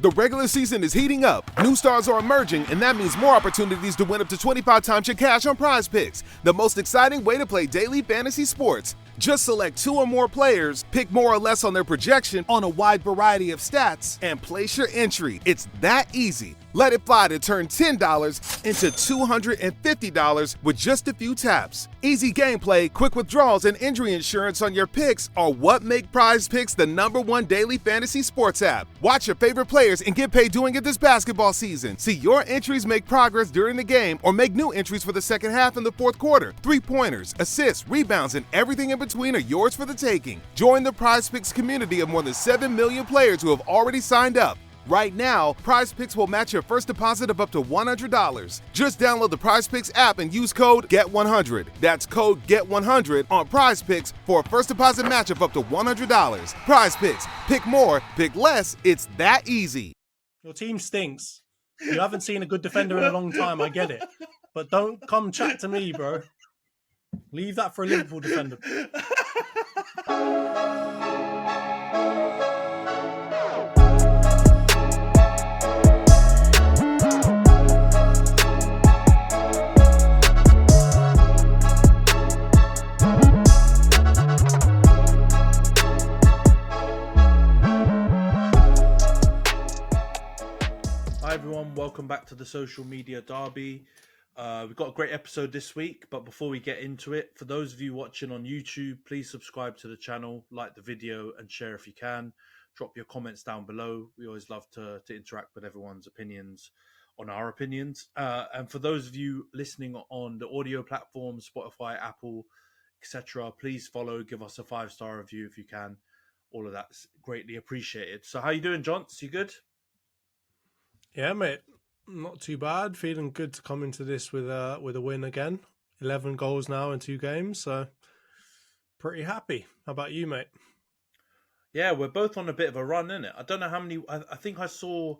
The regular season is heating up, new stars are emerging, and that means more opportunities to win up to 25 times your cash on Prize Picks, the most exciting way to play daily fantasy sports. Just select 2 or more players, pick more or less on their projection on a wide variety of stats, and place your entry. It's that easy. Let it fly to turn $10 into $250 with just a few taps. Easy gameplay, quick withdrawals, and injury insurance on your picks are what make Prize Picks the #1 daily fantasy sports app. Watch your favorite players and get paid doing it this basketball season. See your entries make progress during the game or make new entries for the second half and the fourth quarter. 3-pointers, assists, rebounds, and everything in between are yours for the taking. Join the Prize Picks community of more than 7 million players who have already signed up. Right now, Prize Picks will match your first deposit of up to $100. Just download the Prize Picks app and use code GET100. That's code GET100 on Prize Picks for a first deposit match of up to $100. Prize Picks. Pick more, pick less. It's that easy. Your team stinks. You haven't seen a good defender in a long time, I get it. But don't come chat to me, bro. Leave that for a Liverpool defender. Hi everyone, welcome back to the Social Media Derby. We've got a great episode this week, but before we get into it, for those of you watching on YouTube, please subscribe to the channel, like the video and share if you can. Drop your comments down below. We always love to interact with everyone's opinions on our opinions. And for those of you listening on the audio platforms, Spotify, Apple, etc., please follow, give us a 5-star review if you can. All of that's greatly appreciated. So how you doing, Jonts? You good? Yeah, mate. Not too bad. Feeling good to come into this with a win again. 11 goals now in 2 games, so pretty happy. How about you, mate? Yeah, we're both on a bit of a run, innit? I don't know how many... I think I saw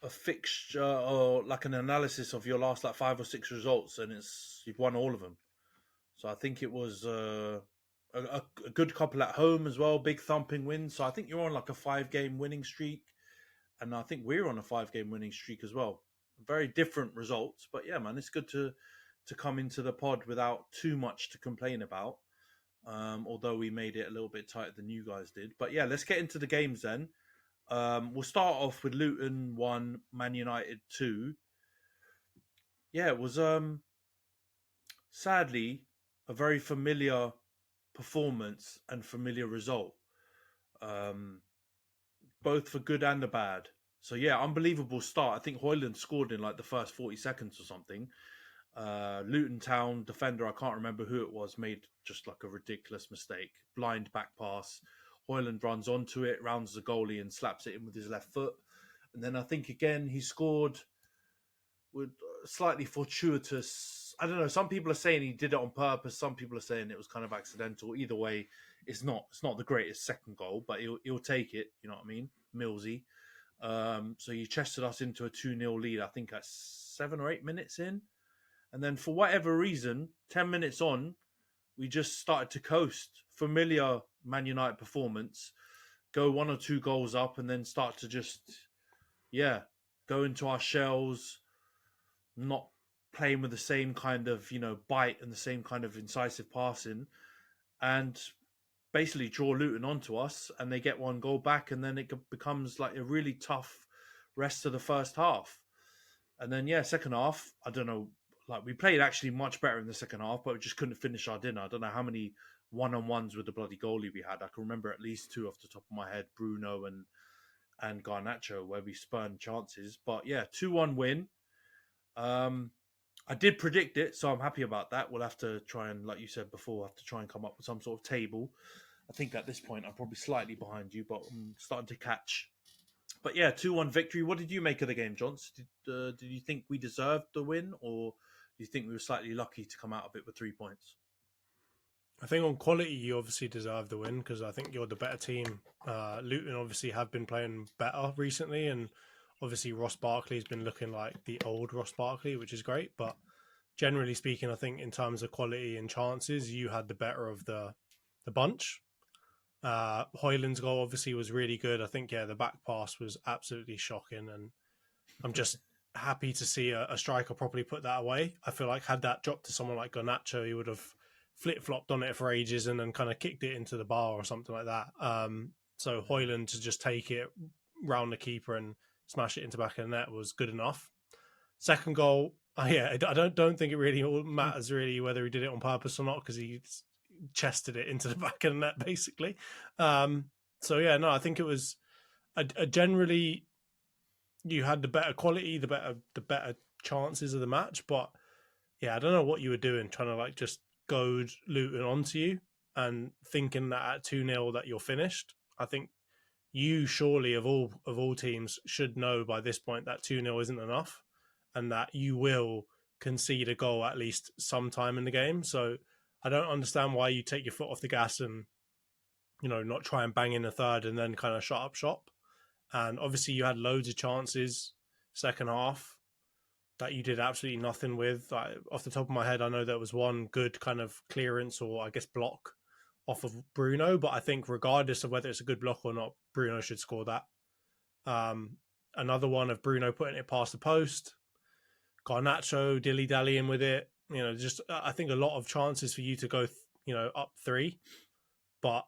a fixture or like an analysis of your last 5 or 6 results, and you've won all of them. So I think it was a good couple at home as well, big thumping wins. So I think you're on like a 5-game winning streak. And I think we're on a 5-game winning streak as well. Very different results. But yeah, man, it's good to come into the pod without too much to complain about. Although we made it a little bit tighter than you guys did. But yeah, let's get into the games then. We'll start off with Luton 1, Man United 2. Yeah, it was sadly a very familiar performance and familiar result. Both for good and the bad. So yeah, unbelievable start. I think Højlund scored in like the first 40 seconds or something. Luton Town defender, I can't remember who it was, made just like a ridiculous mistake. Blind back pass. Højlund runs onto it, rounds the goalie and slaps it in with his left foot. And then I think again he scored with slightly fortuitous. I don't know. Some people are saying he did it on purpose. Some people are saying it was kind of accidental. Either way, it's not the greatest second goal, but he'll take it. You know what I mean? Millsy. So he chested us into a 2-0 lead, I think at 7 or 8 minutes in. And then for whatever reason, 10 minutes on, we just started to coast. Familiar Man United performance. Go 1 or 2 goals up and then start to just, go into our shells. Not playing with the same kind of, bite and the same kind of incisive passing. And basically draw Luton onto us and they get 1 goal back and then it becomes like a really tough rest of the first half. And then, second half, I don't know, like we played actually much better in the second half, but we just couldn't finish our dinner. I don't know how many one-on-ones with the bloody goalie we had. I can remember at least 2 off the top of my head, Bruno and Garnacho, where we spurned chances. But yeah, 2-1 win. I did predict it, so I'm happy about that. We'll have to try and, like you said before, have to try and come up with some sort of table. I think at this point I'm probably slightly behind you, but I'm starting to catch. But yeah, 2-1 victory. What did you make of the game, Johns? Did you think we deserved the win, or do you think we were slightly lucky to come out of it with 3 points? I think on quality, you obviously deserve the win because I think you're the better team. Luton obviously have been playing better recently, and obviously Ross Barkley's been looking like the old Ross Barkley, which is great. But generally speaking, I think in terms of quality and chances, you had the better of the bunch. Hoyland's goal obviously was really good. I think, the back pass was absolutely shocking, and I'm just happy to see a striker properly put that away. I feel like had that dropped to someone like Garnacho, he would have flip-flopped on it for ages and then kind of kicked it into the bar or something like that. So Hoyland to just take it round the keeper and smash it into back of the net was good enough. Second goal, I don't think it really matters really whether he did it on purpose or not, because he chested it into the back of the net basically. I think it was a generally, you had the better quality, the better chances of the match, but I don't know what you were doing, trying to like just goad Luton onto you and thinking that at 2-0 that you're finished. I think you surely of all teams should know by this point that 2-0 isn't enough, and that you will concede a goal at least sometime in the game. So I don't understand why you take your foot off the gas and not try and bang in a third and then kind of shut up shop. And obviously you had loads of chances second half that you did absolutely nothing with. Like, off the top of my head, I know there was one good kind of clearance or I guess block off of Bruno, but I think regardless of whether it's a good block or not, Bruno should score that. Another one of Bruno putting it past the post, Garnacho dilly-dallying with it. Just I think a lot of chances for you to go, up 3, but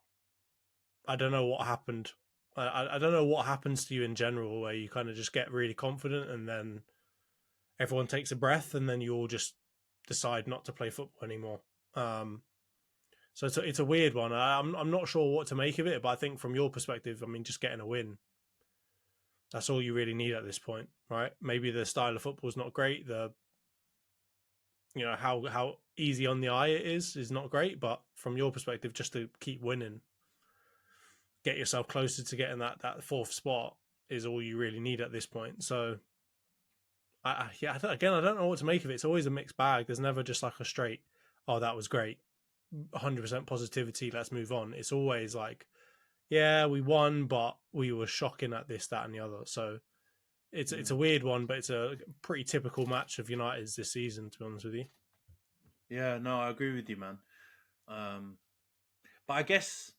I don't know what happened. I don't know what happens to you in general, where you kind of just get really confident and then everyone takes a breath and then you all just decide not to play football anymore. So it's a weird one. I'm not sure what to make of it, but I think from your perspective, I mean, just getting a win, that's all you really need at this point, right? Maybe the style of football is not great. How easy on the eye it is not great, but from your perspective, just to keep winning, get yourself closer to getting that 4th spot is all you really need at this point. So, I don't know what to make of it. It's always a mixed bag. There's never just like a straight, oh, that was great, 100% positivity, let's move on. It's always like, yeah, we won, but we were shocking at this, that, and the other. So it's a weird one, but it's a pretty typical match of United's this season, to be honest with you. Yeah, no, I agree with you, man. But I guess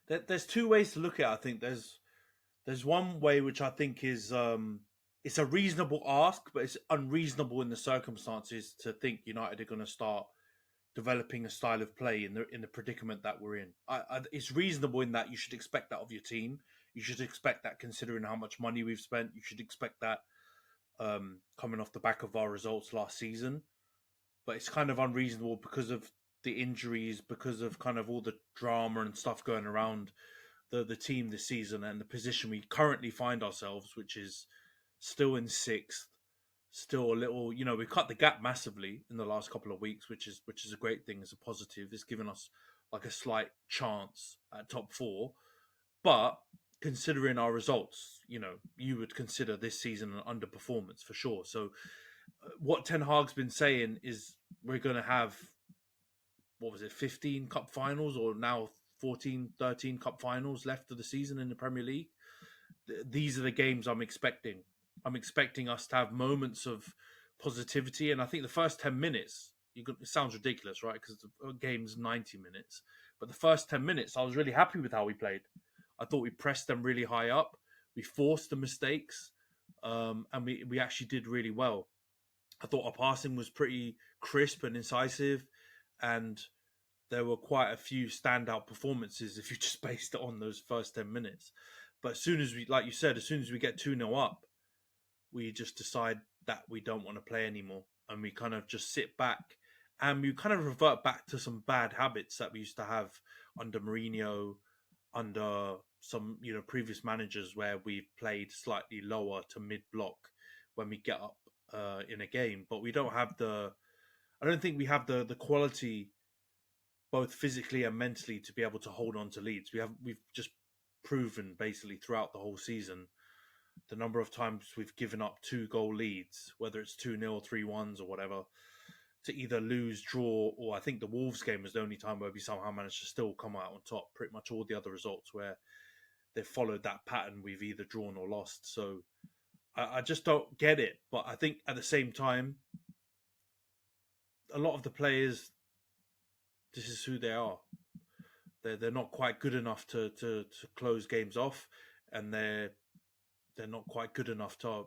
there's 2 ways to look at it. I think there's one way which I think is it's a reasonable ask, but it's unreasonable in the circumstances to think United are going to start developing a style of play in the predicament that we're in. It's reasonable in that you should expect that of your team. You should expect that considering how much money we've spent. You should expect that coming off the back of our results last season. But it's kind of unreasonable because of the injuries, because of kind of all the drama and stuff going around the team this season and the position we currently find ourselves, which is still in 6th, still a little, we cut the gap massively in the last couple of weeks, which is a great thing. It's a positive. It's given us like a slight chance at top 4. But considering our results, you would consider this season an underperformance for sure. So what Ten Hag's been saying is we're going to have, 15 cup finals or now 14, 13 cup finals left of the season in the Premier League. These are the games I'm expecting. I'm expecting us to have moments of positivity. And I think the first 10 minutes, it sounds ridiculous, right? Because the game's 90 minutes. But the first 10 minutes, I was really happy with how we played. I thought we pressed them really high up. We forced the mistakes. And we actually did really well. I thought our passing was pretty crisp and incisive. And there were quite a few standout performances if you just based it on those first 10 minutes. But as soon as we, like you said, as soon as we get 2-0 up, we just decide that we don't want to play anymore. And we kind of just sit back and we kind of revert back to some bad habits that we used to have under Mourinho, under some, previous managers, where we've played slightly lower to mid-block when we get up in a game. But we don't have I don't think we have the quality, both physically and mentally, to be able to hold on to leads. We've just proven basically throughout the whole season the number of times we've given up 2-goal leads, whether it's 2-0, 3-1s or whatever, to either lose, draw, or I think the Wolves game was the only time where we somehow managed to still come out on top. Pretty much all the other results where they've followed that pattern, we've either drawn or lost. So I just don't get it. But I think at the same time, a lot of the players, this is who they are. they're not quite good enough to close games off, and they're not quite good enough to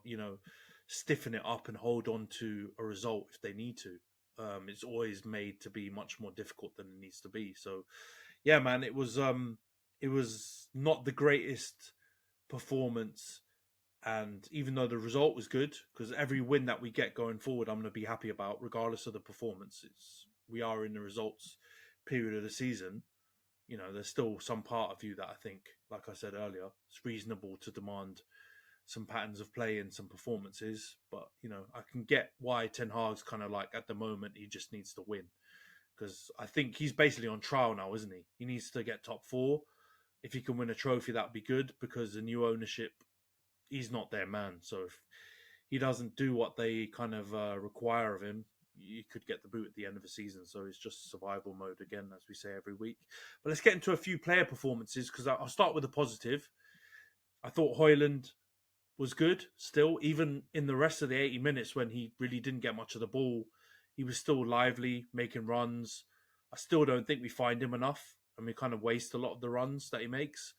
stiffen it up and hold on to a result if they need to. It's always made to be much more difficult than it needs to be. So, yeah, man, it was not the greatest performance, and even though the result was good, because every win that we get going forward, I'm going to be happy about, regardless of the performance. We are in the results period of the season. There's still some part of you that I think, like I said earlier, it's reasonable to demand some patterns of play and some performances. But, I can get why Ten Hag's kind of like, at the moment, he just needs to win. Because I think he's basically on trial now, isn't he? He needs to get top 4. If he can win a trophy, that'd be good, because the new ownership, he's not their man. So if he doesn't do what they kind of require of him, you could get the boot at the end of the season. So it's just survival mode again, as we say every week. But let's get into a few player performances, because I'll start with a positive. I thought Højlund was good still, even in the rest of the 80 minutes when he really didn't get much of the ball. He was still lively, making runs. I still don't think we find him enough, and we kind of waste a lot of the runs that he makes.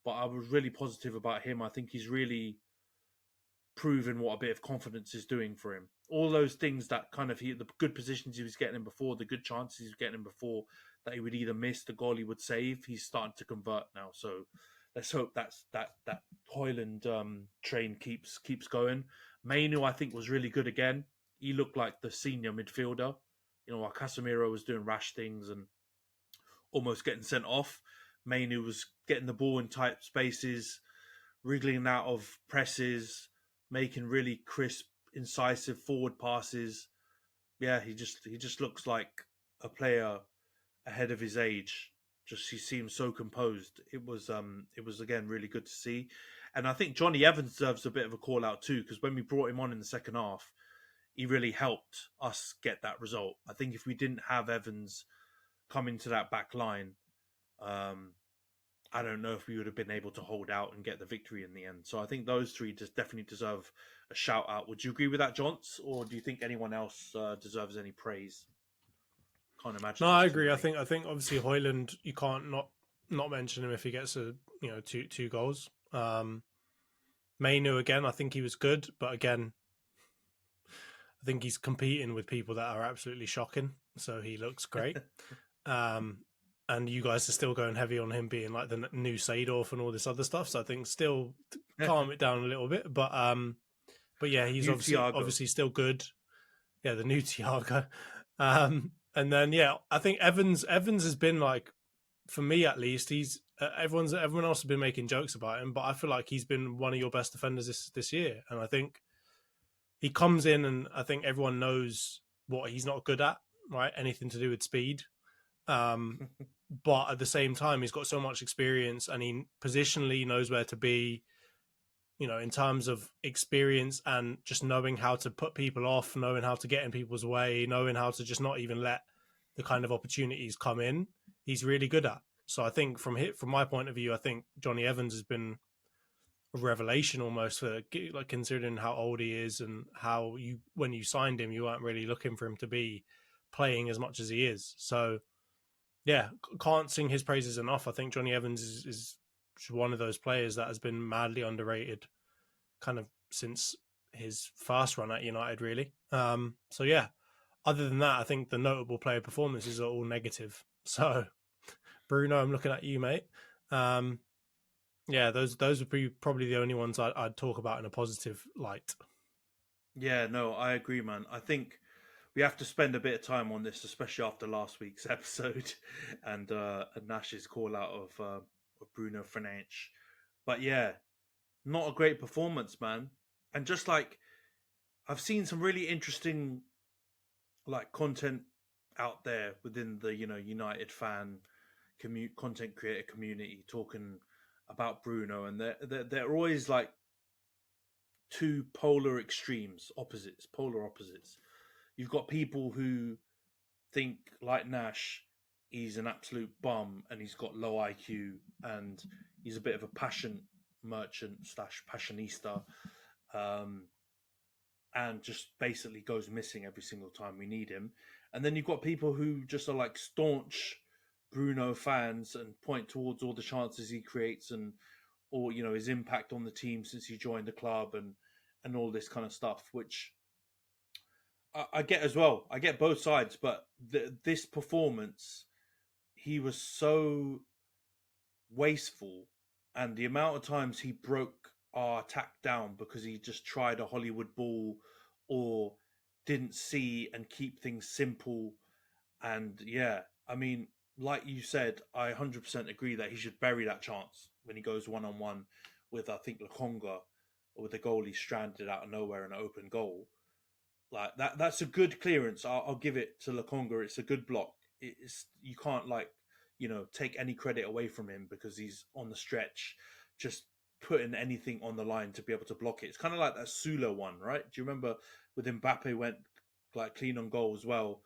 But I was really positive about him. I think he's really proven what a bit of confidence is doing for him. All those things that kind of the good positions he was getting in before, the good chances he was getting in before that he would either miss, the goal he would save, he's starting to convert now. So let's hope that Højlund train keeps going. Mainu, I think, was really good again. He looked like the senior midfielder. While Casemiro was doing rash things and almost getting sent off, Mainu was getting the ball in tight spaces, wriggling out of presses, making really crisp, incisive forward passes. Yeah, he just looks like a player ahead of his age. He seems so composed. It was again really good to see, and I think Jonny Evans deserves a bit of a call out too, because when we brought him on in the second half, he really helped us get that result. I think if we didn't have Evans come into that back line, I don't know if we would have been able to hold out and get the victory in the end. So I think those three just definitely deserve a shout out. Would you agree with that, Jonts? Or do you think anyone else deserves any praise? Can't imagine. No, I agree. I think obviously Højlund, you can't not mention him if he gets two goals. Mainu again, I think he was good, but again, I think he's competing with people that are absolutely shocking. So he looks great. And you guys are still going heavy on him being like the new Seedorf and all this other stuff. So I think still calm it down a little bit. But yeah, he's obviously still good. Yeah, the new Thiago. And then I think Evans has been like, for me at least, he's everyone else has been making jokes about him, but I feel like he's been one of your best defenders this year. And I think he comes in, and I think everyone knows what he's not good at, right? Anything to do with speed. But at the same time, he's got so much experience, and he positionally knows where to be, in terms of experience and just knowing how to put people off, knowing how to get in people's way, knowing how to just not even let the kind of opportunities come in. He's really good at. So I think from my point of view, I think Jonny Evans has been a revelation almost, for like considering how old he is and how when you signed him, you weren't really looking for him to be playing as much as he is. So yeah, can't sing his praises enough. I think Jonny Evans is one of those players that has been madly underrated kind of since his first run at United, really. So yeah, other than that, I think the notable player performances are all negative. So Bruno, I'm looking at you, mate. Yeah, those would be probably the only ones I'd talk about in a positive light. Yeah, no, I agree, man. I think we have to spend a bit of time on this, especially after last week's episode and Nash's call out of Bruno Fernandes. But yeah, not a great performance, man. And just like, I've seen some really interesting like content out there within the United fan content creator community talking about Bruno, and they're always like two polar extremes, polar opposites. You've got people who think, like Nash, he's an absolute bum and he's got low IQ and he's a bit of a passion merchant / passionista, and just basically goes missing every single time we need him. And then you've got people who just are like staunch Bruno fans and point towards all the chances he creates and or his impact on the team since he joined the club and all this kind of stuff, which I get as well. I get both sides, but this performance, he was so wasteful, and the amount of times he broke our attack down because he just tried a Hollywood ball or didn't see and keep things simple. And yeah, I mean, like you said, I 100% agree that he should bury that chance when he goes one-on-one with, I think, Lokonga, or with the goalie stranded out of nowhere in an open goal. Like that's a good clearance. I'll give it to Lokonga. It's a good block. You can't take any credit away from him because he's on the stretch, just putting anything on the line to be able to block it. It's kind of like that Sula one, right? Do you remember with Mbappe went like clean on goal as well?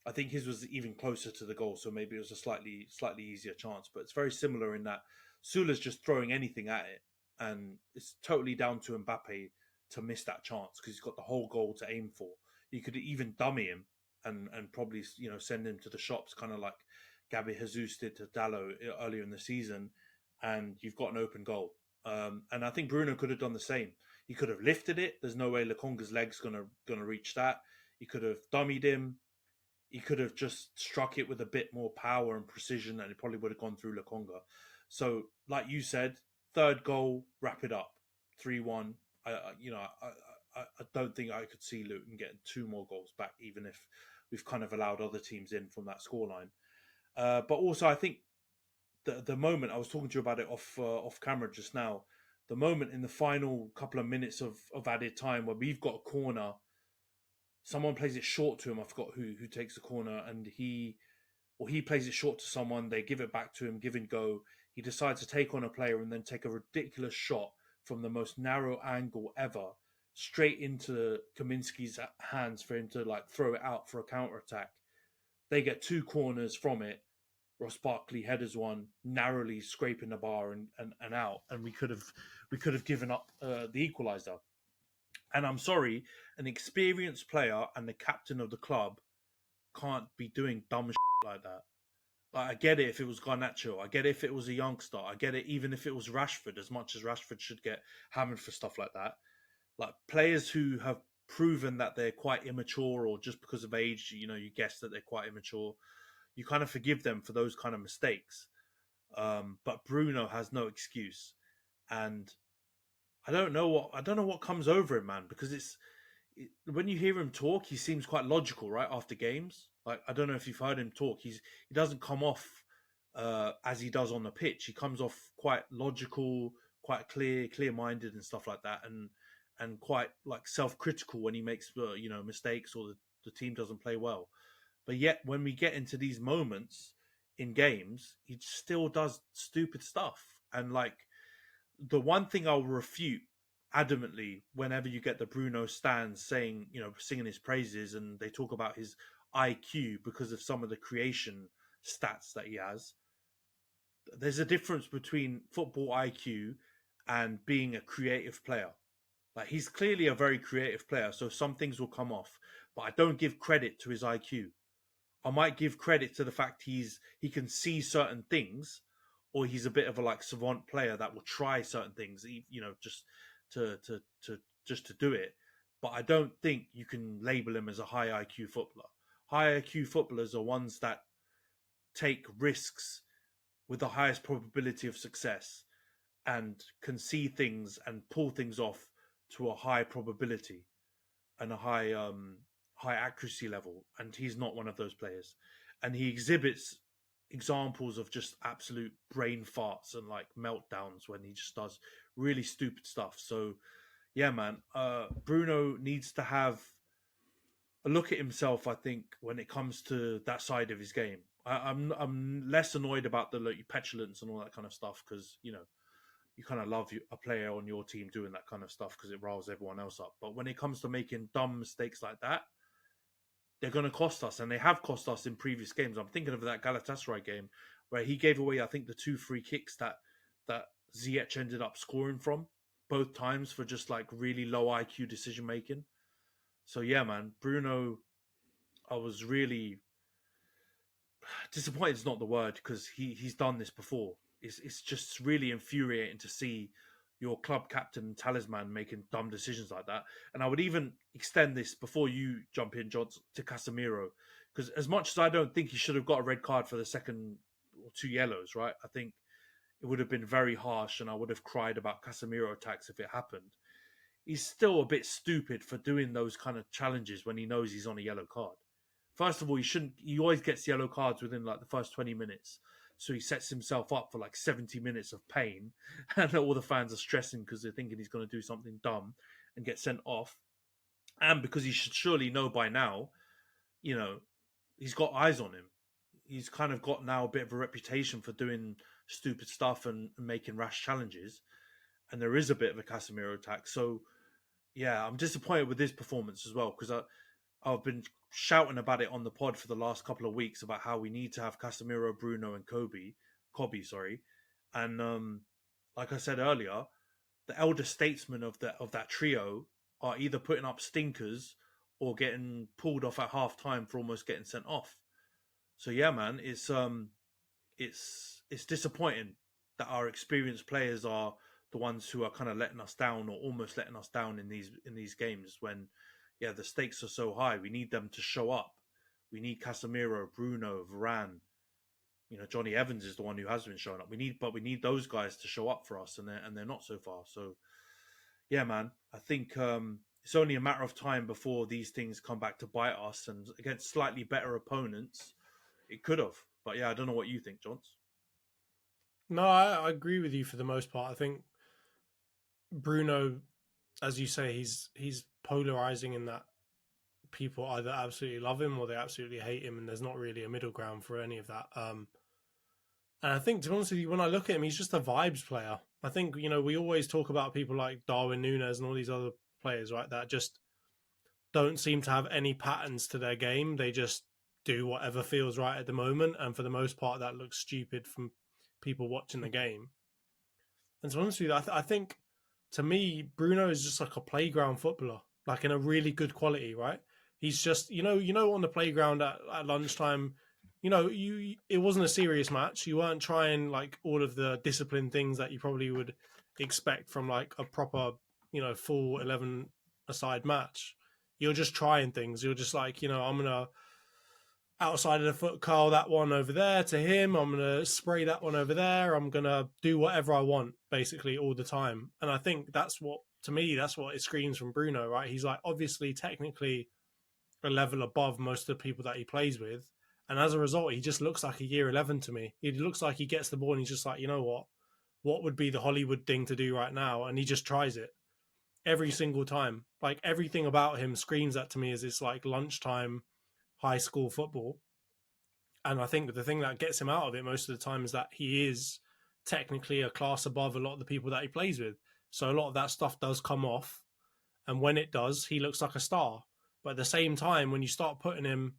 I think his was even closer to the goal, so maybe it was a slightly easier chance. But it's very similar in that Sula's just throwing anything at it, and it's totally down to Mbappe to miss that chance because he's got the whole goal to aim for. You could even dummy him and probably send him to the shops, kind of like Gabby Jesus did to Dallo earlier in the season, and you've got an open goal. And I think Bruno could have done the same. He could have lifted it. There's no way Lokonga's leg's gonna reach that. He could have dummied him. He could have just struck it with a bit more power and precision, and it probably would have gone through Lokonga. So, like you said, third goal, wrap it up, 3-1. I don't think I could see Luton getting 2 more goals back, even if we've kind of allowed other teams in from that scoreline. But also, I think the moment I was talking to you about it off camera just now, the moment in the final couple of minutes of added time where we've got a corner, someone plays it short to him. I forgot who takes the corner, and he plays it short to someone. They give it back to him, give and go. He decides to take on a player and then take a ridiculous shot from the most narrow angle ever, straight into Kaminsky's hands for him to throw it out for a counter attack. They get 2 corners from it. Ross Barkley headers one, narrowly scraping the bar and out, and we could have given up the equaliser. And I'm sorry, an experienced player and the captain of the club can't be doing dumb shit like that. I get it if it was Garnacho. I get it if it was a youngster. I get it even if it was Rashford, as much as Rashford should get hammered for stuff like that. Like players who have proven that they're quite immature, or just because of age, you guess that they're quite immature, you kind of forgive them for those kind of mistakes. But Bruno has no excuse. And I don't know what comes over him, man, because when you hear him talk, he seems quite logical, right? After games, I don't know if you've heard him talk. He doesn't come off as he does on the pitch. He comes off quite logical, quite clear-minded, and stuff like that, and quite self-critical when he makes mistakes or the team doesn't play well. But yet, when we get into these moments in games, he still does stupid stuff. And the one thing I'll refute adamantly whenever you get the Bruno stands saying, singing his praises, and they talk about his IQ because of some of the creation stats that he has. There's a difference between football IQ and being a creative player. He's clearly a very creative player, so some things will come off. But I don't give credit to his IQ. I might give credit to the fact he can see certain things, or he's a bit of a savant player that will try certain things, just to do it. But I don't think you can label him as a high IQ footballer. High IQ footballers are ones that take risks with the highest probability of success and can see things and pull things off to a high probability and a high accuracy level. And he's not one of those players. And he exhibits examples of just absolute brain farts and meltdowns when he just does really stupid stuff. So yeah, man, Bruno needs to have a look at himself, I think, when it comes to that side of his game. I'm less annoyed about the petulance and all that kind of stuff, because you kind of love a player on your team doing that kind of stuff because it riles everyone else up. But when it comes to making dumb mistakes like that, they're going to cost us, and they have cost us in previous games. I'm thinking of that Galatasaray game where he gave away, I think, the 2 free kicks that Ziyech ended up scoring from, both times for just really low IQ decision making. So yeah, man, Bruno, I was really disappointed is not the word, because he's done this before. It's just really infuriating to see your club captain and talisman making dumb decisions like that. And I would even extend this, before you jump in, John, to Casemiro, because as much as I don't think he should have got a red card for the second or 2 yellows, right? I think it would have been very harsh, and I would have cried about Casemiro attacks if it happened. He's still a bit stupid for doing those kind of challenges when he knows he's on a yellow card. First of all, he shouldn't. He always gets yellow cards within like the first 20 minutes. So he sets himself up for like 70 minutes of pain, and all the fans are stressing because they're thinking he's going to do something dumb and get sent off. And because he should surely know by now, you know, he's got eyes on him. He's kind of got now a bit of a reputation for doing stupid stuff and making rash challenges. And there is a bit of a Casemiro attack. So, yeah, I'm disappointed with this performance as well, because I've been shouting about it on the pod for the last couple of weeks about how we need to have Casemiro, Bruno, and Kobe. And like I said earlier, the elder statesmen of that trio are either putting up stinkers or getting pulled off at half time for almost getting sent off. So yeah, man, it's disappointing that our experienced players are the ones who are kind of letting us down, or almost letting us down in these games when, yeah, the stakes are so high. We need them to show up. We need Casemiro, Bruno, Varane. You know, Johnny Evans is the one who has been showing up. We need those guys to show up for us, and they're not so far. So, yeah, man, I think it's only a matter of time before these things come back to bite us. And against slightly better opponents, it could have. But yeah, I don't know what you think, Johns. No, I agree with you for the most part. I think Bruno, as you say, he's polarizing in that people either absolutely love him or they absolutely hate him, and there's not really a middle ground for any of that. And I think, to be honest with you, when I look at him, he's just a vibes player. I think, you know, we always talk about people like Darwin Núñez and all these other players, right, that just don't seem to have any patterns to their game. They just do whatever feels right at the moment, and for the most part, that looks stupid from people watching the game. And to be honest with you, I think, to me, Bruno is just like a playground footballer, like in a really good quality, right? He's just, you know, on the playground at lunchtime, you know, it wasn't a serious match. You weren't trying like all of the disciplined things that you probably would expect from like a proper, you know, full 11-a-side match. You're just trying things. You're just like, you know, I'm going to outside of the foot curl that one over there to him. I'm going to spray that one over there. I'm going to do whatever I want basically all the time. And I think that's what it screams from Bruno, right? He's like obviously technically a level above most of the people that he plays with. And as a result, he just looks like a year 11 to me. He looks like he gets the ball and he's just like, you know what would be the Hollywood thing to do right now? And he just tries it every single time. Like everything about him screams that to me as it's like lunchtime high school football. And I think the thing that gets him out of it most of the time is that he is technically a class above a lot of the people that he plays with. So a lot of that stuff does come off. And when it does, he looks like a star. But at the same time, when you start putting him...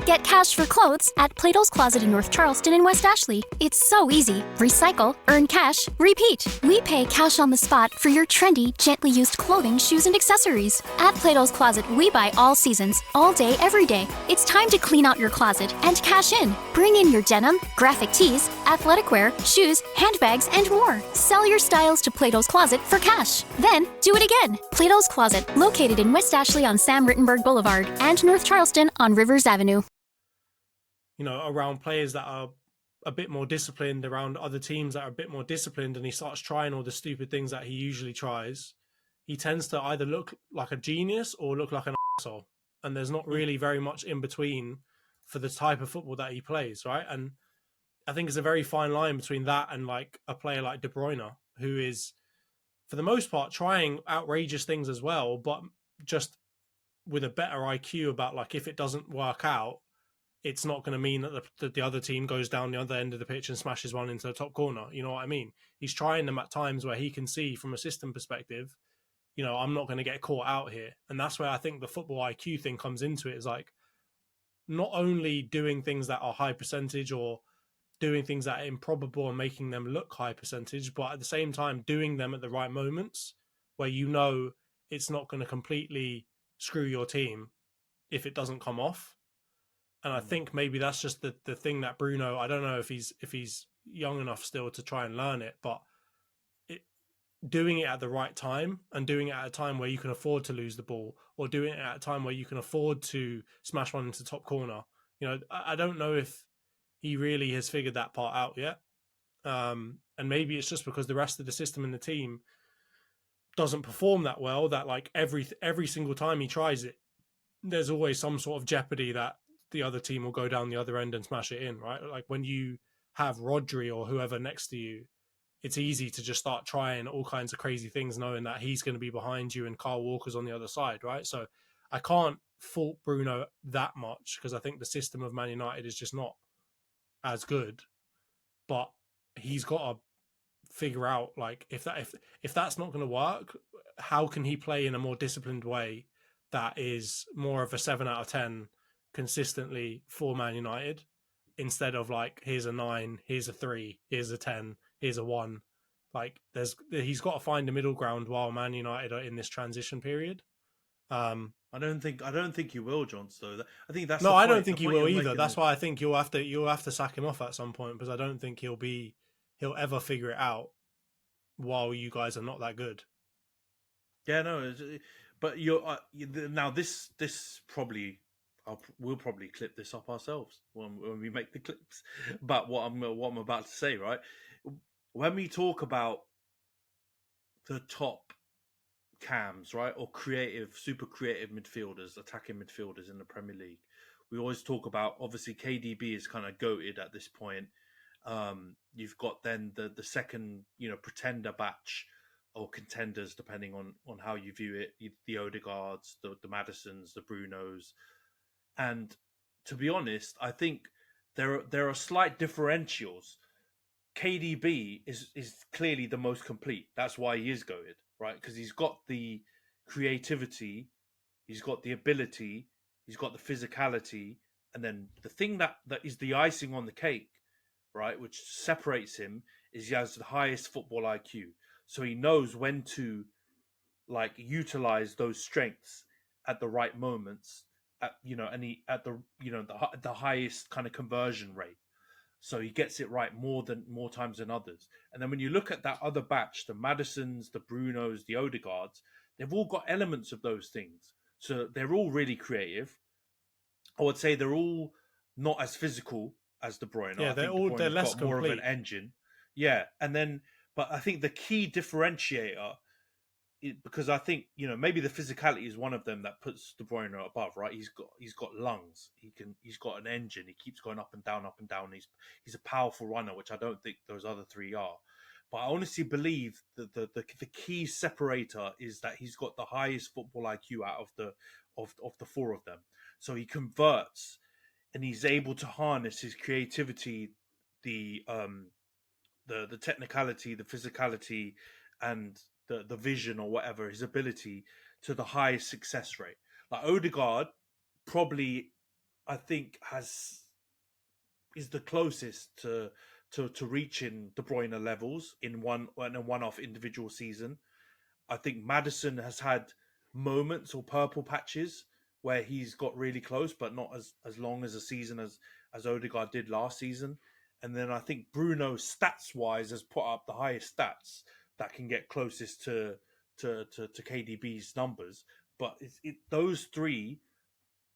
Get cash for clothes at Plato's Closet in North Charleston and West Ashley. It's so easy. Recycle, earn cash, repeat. We pay cash on the spot for your trendy, gently used clothing, shoes, and accessories. At Plato's Closet, we buy all seasons, all day, every day. It's time to clean out your closet and cash in. Bring in your denim, graphic tees, athletic wear, shoes, handbags, and more. Sell your styles to Plato's Closet for cash. Then, do it again. Plato's Closet, located in West Ashley on Sam Rittenberg Boulevard and North Charleston on Rivers Avenue. You know, around players that are a bit more disciplined, around other teams that are a bit more disciplined, and he starts trying all the stupid things that he usually tries, he tends to either look like a genius or look like an asshole. And there's not really very much in between for the type of football that he plays, right? And I think it's a very fine line between that and like a player like De Bruyne, who is, for the most part, trying outrageous things as well, but just with a better IQ about like, if it doesn't work out, it's not going to mean that the other team goes down the other end of the pitch and smashes one into the top corner. You know what I mean? He's trying them at times where he can see from a system perspective, you know, I'm not going to get caught out here. And that's where I think the football IQ thing comes into it, is like not only doing things that are high percentage or doing things that are improbable and making them look high percentage, but at the same time doing them at the right moments where you know it's not going to completely screw your team if it doesn't come off. And I think maybe that's just the thing that Bruno, I don't know if he's young enough still to try and learn it, but doing it at the right time and doing it at a time where you can afford to lose the ball, or doing it at a time where you can afford to smash one into the top corner. I don't know if he really has figured that part out yet. And maybe it's just because the rest of the system in the team doesn't perform that well, that like every single time he tries it, there's always some sort of jeopardy that the other team will go down the other end and smash it in, right? Like when you have Rodri or whoever next to you, it's easy to just start trying all kinds of crazy things, knowing that he's going to be behind you and Kyle Walker's on the other side, right? So I can't fault Bruno that much because I think the system of Man United is just not as good. But he's got to figure out, like, if that's not going to work, how can he play in a more disciplined way that is more of a 7 out of 10 consistently for Man United, instead of like, here's a 9, here's a 3, here's a 10, here's a 1. Like, he's got to find a middle ground while Man United are in this transition period. I don't think he will, John. So I think that's I don't think he will either. That's why I think you'll have to sack him off at some point, because I don't think he'll ever figure it out while you guys are not that good. Yeah, no, but now this probably we'll probably clip this up ourselves when we make the clips. But what I'm about to say, right? When we talk about the top cams, right, or super creative midfielders, attacking midfielders in the Premier League, we always talk about, obviously KDB is kind of goated at this point. You've got then the second, pretender batch or contenders, depending on how you view it, the Odegaards, the Maddisons, the Brunos. And to be honest, I think there are slight differentials. KDB is clearly the most complete. That's why he is goated, right? Because he's got the creativity, he's got the ability, he's got the physicality, and then the thing that is the icing on the cake, right, which separates him, is he has the highest football IQ. So he knows when to like utilize those strengths at the right moments, and he at the highest kind of conversion rate. So he gets it right more times than others. And then when you look at that other batch, the Maddisons, the Brunos, the Odegaards, they've all got elements of those things. So they're all really creative. I would say they're all not as physical as De Bruyne. Yeah, they're less complete. More of an engine. Yeah, but I think the key differentiator, because I think maybe the physicality is one of them that puts De Bruyne above, right? He's got lungs. He's got an engine. He keeps going up and down, up and down. He's a powerful runner, which I don't think those other three are. But I honestly believe that the key separator is that he's got the highest football IQ out of the four of them. So he converts, and he's able to harness his creativity, the technicality, the physicality, and the vision or whatever, his ability, to the highest success rate. Like Odegaard probably, I think, is the closest to reaching De Bruyne levels in a one-off individual season. I think Maddison has had moments or purple patches where he's got really close, but not as long as a season as Odegaard did last season. And then I think Bruno, stats-wise, has put up the highest stats that can get closest to KDB's numbers. But those three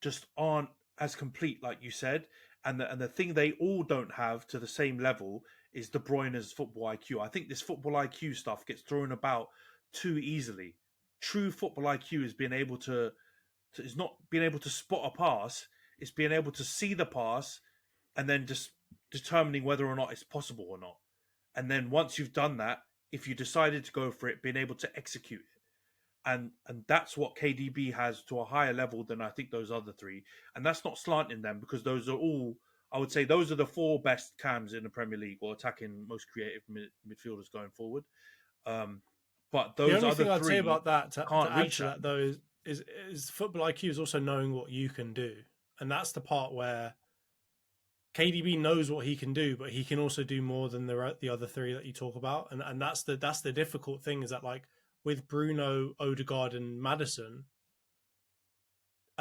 just aren't as complete, like you said. And the thing they all don't have to the same level is De Bruyne's football IQ. I think this football IQ stuff gets thrown about too easily. True football IQ is being able to is not being able to spot a pass. It's being able to see the pass and then just determining whether or not it's possible or not. And then once you've done that, if you decided to go for it, being able to execute it. And that's what KDB has to a higher level than I think those other three. And that's not slanting them, because those are all, I would say, those are the four best cams in the Premier League, or attacking most creative midfielders going forward. But those the only other thing I'd three say about that, to add to that, though, is football IQ is also knowing what you can do. And that's the part where KDB knows what he can do, but he can also do more than the other three that you talk about. And that's the difficult thing, is that, like, with Bruno, Odegaard, and Maddison,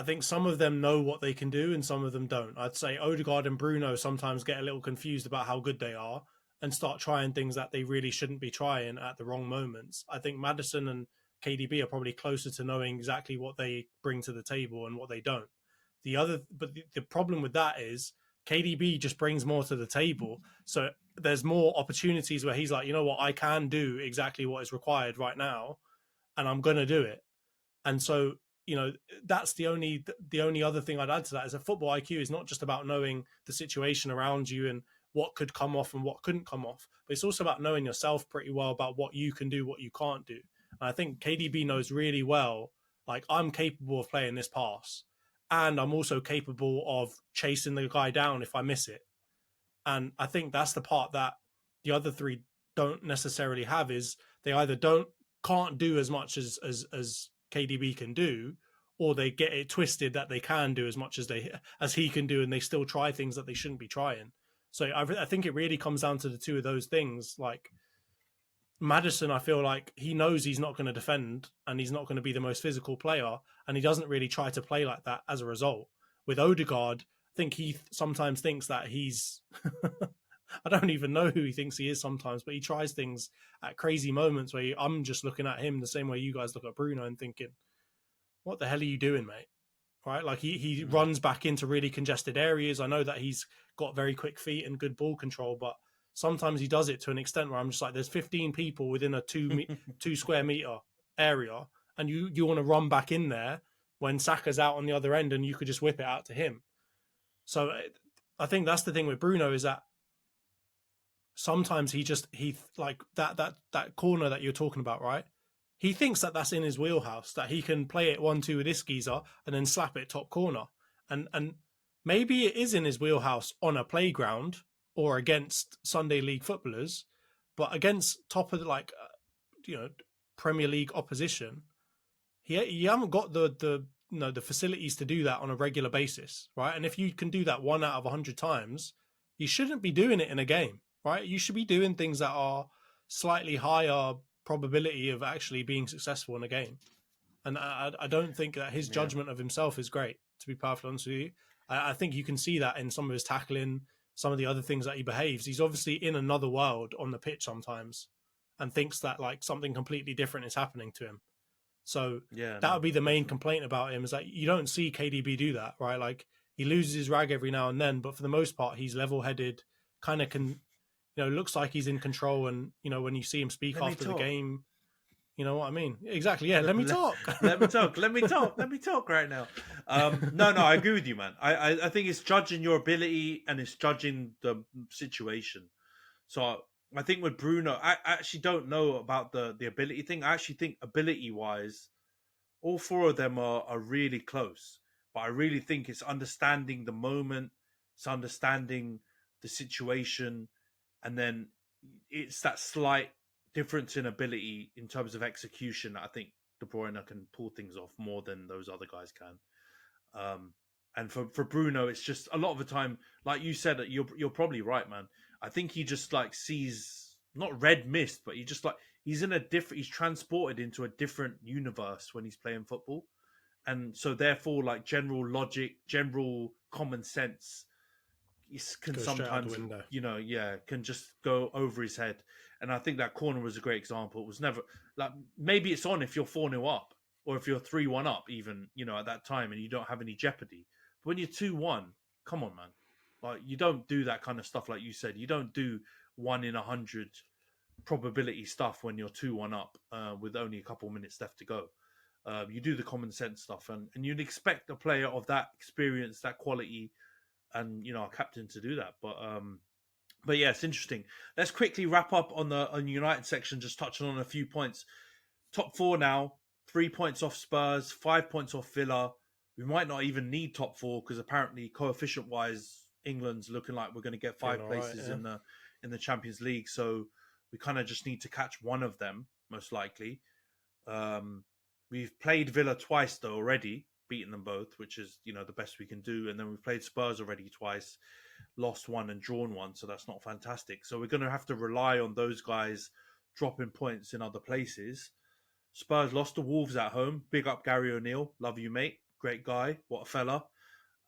I think some of them know what they can do and some of them don't. I'd say Odegaard and Bruno sometimes get a little confused about how good they are and start trying things that they really shouldn't be trying at the wrong moments. I think Maddison and KDB are probably closer to knowing exactly what they bring to the table and what they don't. But the problem with that is KDB just brings more to the table. So there's more opportunities where he's like, you know what, I can do exactly what is required right now, and I'm going to do it. And so, that's the only other thing I'd add to that is that football IQ is not just about knowing the situation around you and what could come off and what couldn't come off, but it's also about knowing yourself pretty well about what you can do, what you can't do. And I think KDB knows really well, like, I'm capable of playing this pass, and I'm also capable of chasing the guy down if I miss it. And I think that's the part that the other three don't necessarily have, is they either can't do as much as KDB can do, or they get it twisted that they can do as much as he can do, and they still try things that they shouldn't be trying. So I think it really comes down to the two of those things. Like Maddison, I feel like he knows he's not going to defend and he's not going to be the most physical player, and he doesn't really try to play like that as a result. With Odegaard, I think he sometimes thinks that he's I don't even know who he thinks he is sometimes, but he tries things at crazy moments where I'm just looking at him the same way you guys look at Bruno and thinking, what the hell are you doing, mate? Right? Like he runs back into really congested areas. I know that he's got very quick feet and good ball control, but sometimes he does it to an extent where I'm just like, there's 15 people within a 2 square meter area, and you want to run back in there when Saka's out on the other end, and you could just whip it out to him. So I think that's the thing with Bruno, is that sometimes he like that corner that you're talking about, right? He thinks that that's in his wheelhouse, that he can play it 1-2 with this geezer and then slap it top corner. And maybe it is in his wheelhouse on a playground or against Sunday League footballers, but against top of Premier League opposition, you haven't got the facilities to do that on a regular basis, right? And if you can do that 1 out of 100 times, you shouldn't be doing it in a game, right? You should be doing things that are slightly higher probability of actually being successful in a game. And I don't think that his judgment of himself is great, to be perfectly honest with you. I think you can see that in some of his tackling, some of the other things that he behaves. He's obviously in another world on the pitch sometimes and thinks that like something completely different is happening to him. So that would be the main complaint about him, is that you don't see KDB do that, right? Like he loses his rag every now and then, but for the most part, he's level-headed, kind of looks like he's in control. And, when you see him speak after the game, you know what I mean? Exactly. Yeah. Let me talk. Let me talk right now. No, I agree with you, man. I think it's judging your ability and it's judging the situation. So I think with Bruno, I actually don't know about the ability thing. I actually think ability-wise, all four of them are really close. But I really think it's understanding the moment, it's understanding the situation, and then it's that slight difference in ability in terms of execution. I think De Bruyne can pull things off more than those other guys can. And for Bruno, it's just a lot of the time, like you said, you're probably right, man. I think he just like sees not red mist, but he's transported into a different universe when he's playing football. And so therefore, like general logic, general common sense can sometimes, can just go over his head. And I think that corner was a great example. It was never like, maybe it's on if you're 4-0 up or if you're 3-1 up even, at that time and you don't have any jeopardy. But when you're 2-1, come on, man. Like you don't do that kind of stuff. Like you said, you don't do 1 in 100 probability stuff when you're 2-1 up with only a couple of minutes left to go. You do the common sense stuff and you'd expect a player of that experience, that quality, and a captain to do that. But yeah, it's interesting. Let's quickly wrap up on the United section, just touching on a few points. Top 4 now, 3 points off Spurs, 5 points off Villa. We might not even need top 4 because apparently coefficient wise, England's looking like we're going to get 5 places in the Champions League. So we kind of just need to catch one of them, most likely. We've played Villa twice though already, beaten them both, which is, the best we can do. And then we've played Spurs already twice, lost 1 and drawn 1. So that's not fantastic. So we're going to have to rely on those guys dropping points in other places. Spurs lost to Wolves at home. Big up Gary O'Neill. Love you, mate. great guy, what a fella.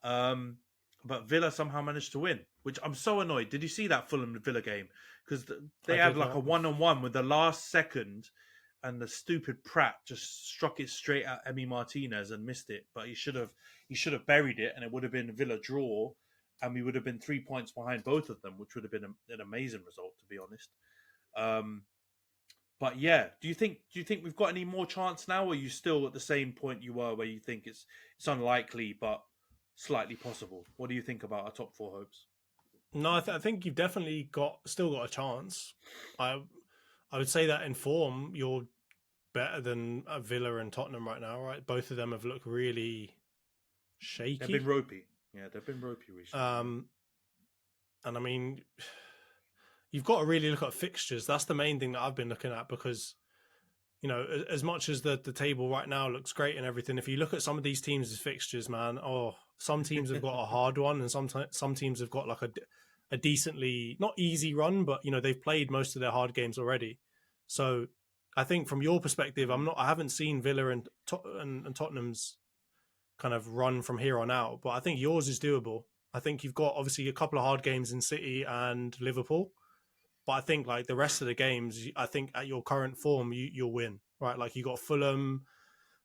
But Villa somehow managed to win, which I'm so annoyed. Did you see that Fulham Villa game? Because they had like a 1-on-1 with the last second, and the stupid Pratt just struck it straight at Emi Martinez and missed it. But he should have buried it, and it would have been a Villa draw, and we would have been 3 points behind both of them, which would have been an amazing result, to be honest. But yeah, do you think we've got any more chance now, or are you still at the same point you were, where you think it's unlikely but slightly possible? What do you think about our top four hopes? No, I think you've definitely still got a chance. I would say that in form, you're better than Villa and Tottenham right now, right? Both of them have looked really shaky. They've been ropey. Yeah, they've been ropey recently. And I mean, you've got to really look at fixtures. That's the main thing that I've been looking at, because, you know, as much as the table right now looks great and everything, if you look at some of these teams' fixtures, man, some teams have got a hard one, and some teams have got like a decently, not easy run, but, you know, they've played most of their hard games already. So I think from your perspective, I haven't seen Villa and Tottenham's kind of run from here on out, but I think yours is doable. I think you've got obviously a couple of hard games in City and Liverpool, but I think like the rest of the games, I think at your current form, you'll win, right? Like you got Fulham,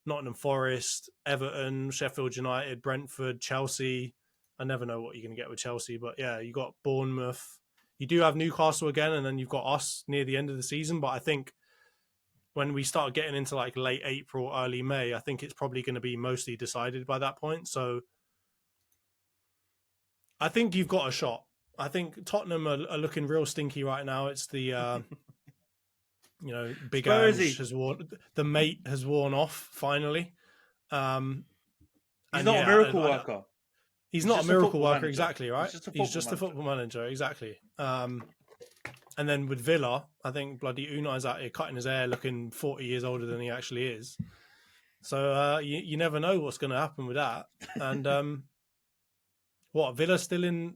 Nottingham Forest, Everton, Sheffield United, Brentford, Chelsea. I never know what you're going to get with Chelsea, but yeah, you got Bournemouth. You do have Newcastle again, and then you've got us near the end of the season. But I think when we start getting into like late April, early May, I think it's probably going to be mostly decided by that point. So I think you've got a shot. I think Tottenham are looking real stinky right now. It's the, you know, Big Ange has worn, the mate has worn off finally. He's not a miracle worker. He's not a miracle worker, exactly, right? He's just a football manager, exactly. And then with Villa, I think bloody Unai's out here cutting his hair, looking 40 years older than he actually is. So you never know what's going to happen with that. And what, Villa still in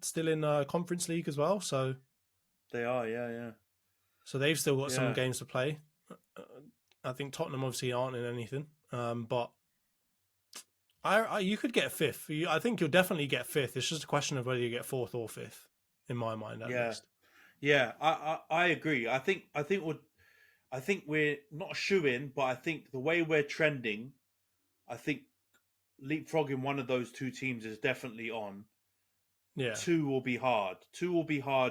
Conference League as well? So they are, yeah. So they've still got some games to play. I think Tottenham obviously aren't in anything, but you could get fifth. I think you'll definitely get fifth. It's just a question of whether you get fourth or fifth, in my mind, at least. Yeah, I agree. I think we're not a shoe-in, but I think the way we're trending, I think leapfrogging one of those two teams is definitely on. Yeah. Two will be hard,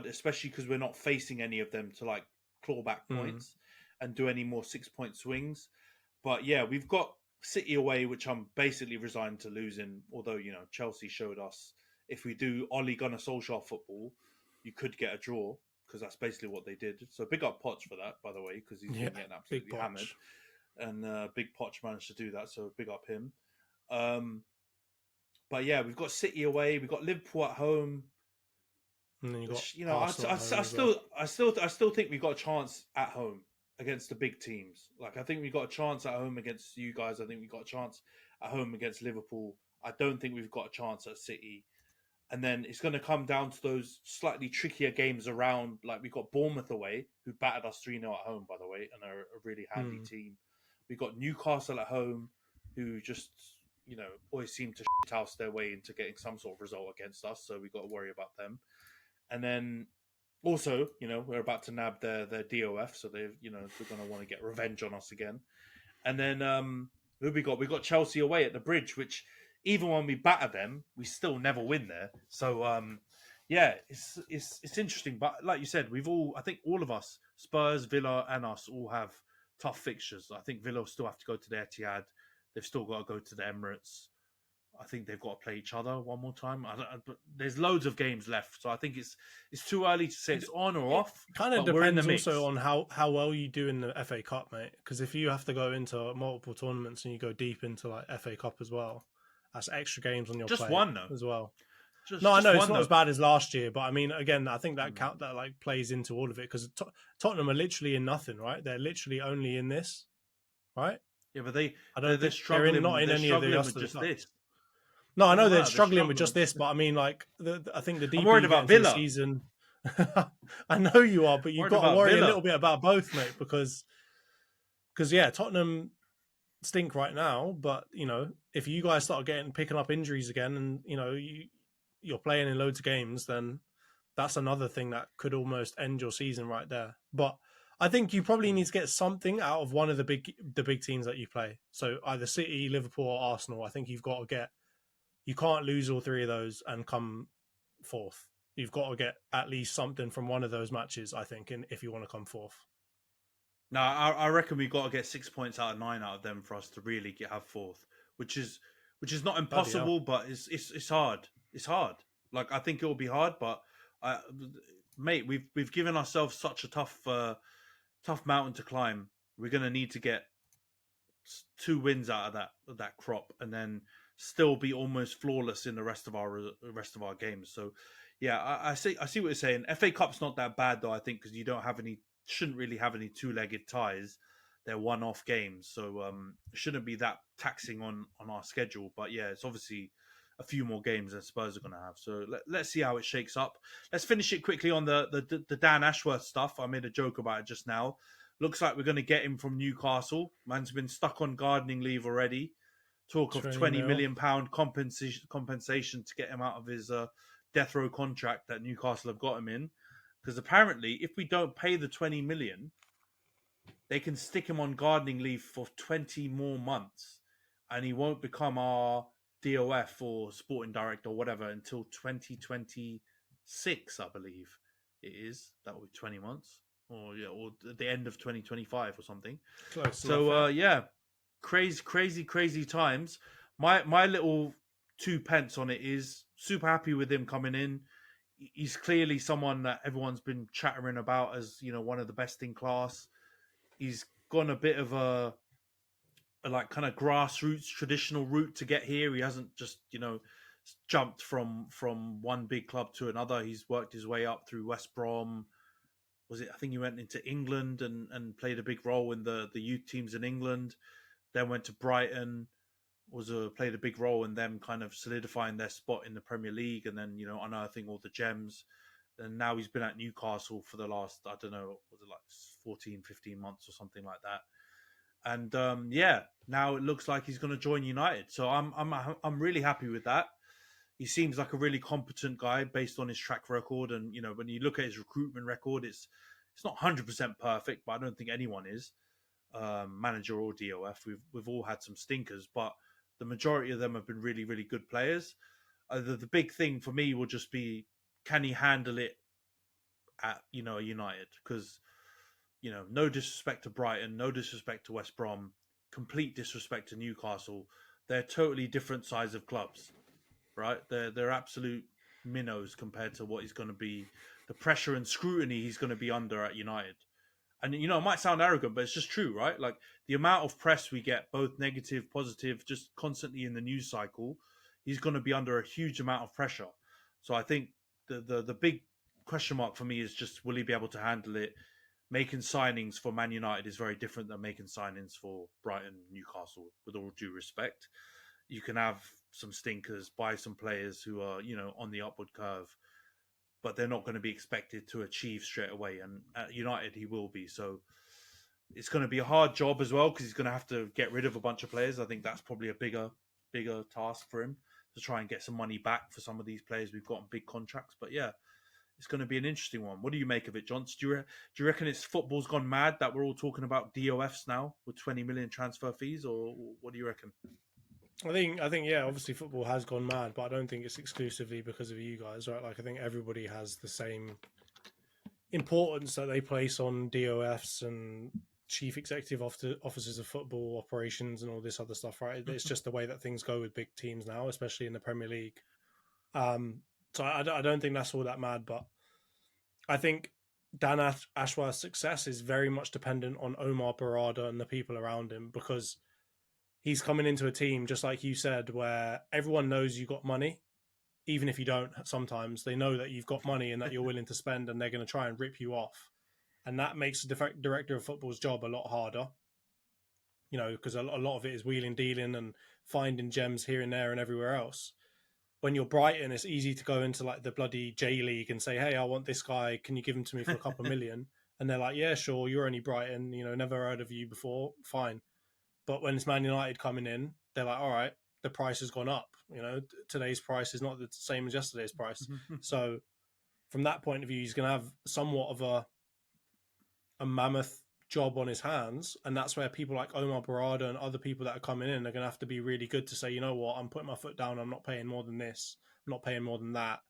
especially because we're not facing any of them to like claw back points and do any more 6-point swings. But yeah, we've got City away, which I'm basically resigned to losing. Although, you know, Chelsea showed us if we do Ole Gunnar Solskjaer football, you could get a draw, because that's basically what they did. So big up Poch for that, by the way, because he's been getting absolutely hammered. And Big Poch managed to do that, so big up him. But yeah, we've got City away, we've got Liverpool at home. And then I still think we've got a chance at home against the big teams. Like, I think we've got a chance at home against you guys. I think we've got a chance at home against Liverpool. I don't think we've got a chance at City. And then it's going to come down to those slightly trickier games around. Like, we've got Bournemouth away, who battered us 3-0 at home, by the way, and are a really handy team. We've got Newcastle at home, who just, you know, always seem to house their way into getting some sort of result against us. So we've got to worry about them. And then also, you know, we're about to nab their DOF. So they're going to want to get revenge on us again. And then who we got? We got Chelsea away at the Bridge, which even when we batter them, we still never win there. So it's interesting. But like you said, I think all of us, Spurs, Villa, and us, all have tough fixtures. I think Villa still have to go to the Etihad. They've still got to go to the Emirates. I think they've got to play each other one more time. But there's loads of games left, so I think it's too early to say it's on or off. It kind of depends also on how well you do in the FA Cup, mate. Because if you have to go into multiple tournaments and you go deep into like FA Cup as well, that's extra games on your plate. Just one though, as well. I know it's not as bad as last year, but I mean, again, I think that like plays into all of it, because Tottenham are literally in nothing, right? They're literally only in this, right? Yeah, but they're struggling. They're not in any of the rest of this. No, I know they're struggling with just this, but I mean, like, I think the deeper I'm worried about Villa season. I know you are, but you've got to worry a little bit about both, mate, because yeah, Tottenham, stink right now, but if you guys start picking up injuries again, and you're playing in loads of games, then that's another thing that could almost end your season right there. But I think you probably need to get something out of one of the big teams that you play. So either City, Liverpool, or Arsenal. I think you can't lose all three of those and come fourth. You've got to get at least something from one of those matches, I think, if you want to come fourth. No, I reckon we've got to get 6 points out of 9 out of them for us to really have fourth, which is not impossible, but it's hard. It's hard. Like, I think it will be hard, but mate, we've given ourselves such a tough mountain to climb. We're going to need to get 2 wins out of that crop, and then still be almost flawless in the rest of our games. So, yeah, I see what you're saying. FA Cup's not that bad though, I think, because you shouldn't really have any 2-legged ties. They're one-off games, so it shouldn't be that taxing on our schedule. But yeah, it's obviously a few more games than Spurs are going to have. So let's see how it shakes up. Let's finish it quickly on the Dan Ashworth stuff. I made a joke about it just now. Looks like we're going to get him from Newcastle. Man's been stuck on gardening leave already. Talk of £20 million compensation to get him out of his death row contract that Newcastle have got him in. Because apparently, if we don't pay the 20 million, they can stick him on gardening leave for 20 more months, and he won't become our DOF or sporting director or whatever until 2026, I believe it is. That will be 20 months, or the end of 2025 or something. Close. So yeah, crazy times. My little 2 pence on it is super happy with him coming in. He's clearly someone that everyone's been chattering about as, one of the best in class. He's gone a bit of a like kind of grassroots traditional route to get here. He hasn't just, jumped from one big club to another. He's worked his way up through West Brom. I think he went into England and played a big role in the youth teams in England. Then went to Brighton. Played a big role in them kind of solidifying their spot in the Premier League, and then unearthing all the gems. And now he's been at Newcastle for the last, I don't know, was it like 14, 15 months or something like that. And now it looks like he's going to join United. So I'm really happy with that. He seems like a really competent guy based on his track record, and when you look at his recruitment record, it's not 100% perfect, but I don't think anyone is, manager or DOF. We've all had some stinkers, but the majority of them have been really, really good players. The big thing for me will just be, can he handle it at, United? Because, no disrespect to Brighton, no disrespect to West Brom, complete disrespect to Newcastle. They're totally different size of clubs, right? They're absolute minnows compared to what he's going to be, the pressure and scrutiny he's going to be under at United. And, it might sound arrogant, but it's just true, right? Like, the amount of press we get, both negative, positive, just constantly in the news cycle, he's going to be under a huge amount of pressure. So I think the big question mark for me is just, will he be able to handle it? Making signings for Man United is very different than making signings for Brighton, Newcastle, with all due respect. You can have some stinkers, buy some players who are, on the upward curve, but they're not going to be expected to achieve straight away. And at United, he will be. So it's going to be a hard job as well, because he's going to have to get rid of a bunch of players. I think that's probably a bigger task for him, to try and get some money back for some of these players we've got on big contracts. But yeah, it's going to be an interesting one. What do you make of it, John? Do you reckon it's football's gone mad that we're all talking about DOFs now with 20 million transfer fees, or what do you reckon? I think yeah, obviously football has gone mad, but I don't think it's exclusively because of you guys, right? Like, I think everybody has the same importance that they place on DOFs and chief executive officers of football operations and all this other stuff, right? It's just the way that things go with big teams now, especially in the Premier League. So I don't think that's all that mad, but I think Dan Ashworth's success is very much dependent on Omar Barada and the people around him, because he's coming into a team, just like you said, where everyone knows you got money. Even if you don't, sometimes they know that you've got money and that you're willing to spend, and they're going to try and rip you off. And that makes the director of football's job a lot harder, because a lot of it is wheeling, dealing and finding gems here and there and everywhere else. When you're Brighton, it's easy to go into like the bloody J League and say, hey, I want this guy. Can you give him to me for a couple of million? And they're like, yeah, sure. You're only Brighton, never heard of you before. Fine. But when it's Man United coming in, they're like, all right, the price has gone up. Today's price is not the same as yesterday's price. So from that point of view, he's going to have somewhat of a mammoth job on his hands. And that's where people like Omar Barada and other people that are coming in are going to have to be really good to say, you know what, I'm putting my foot down. I'm not paying more than this. I'm not paying more than that.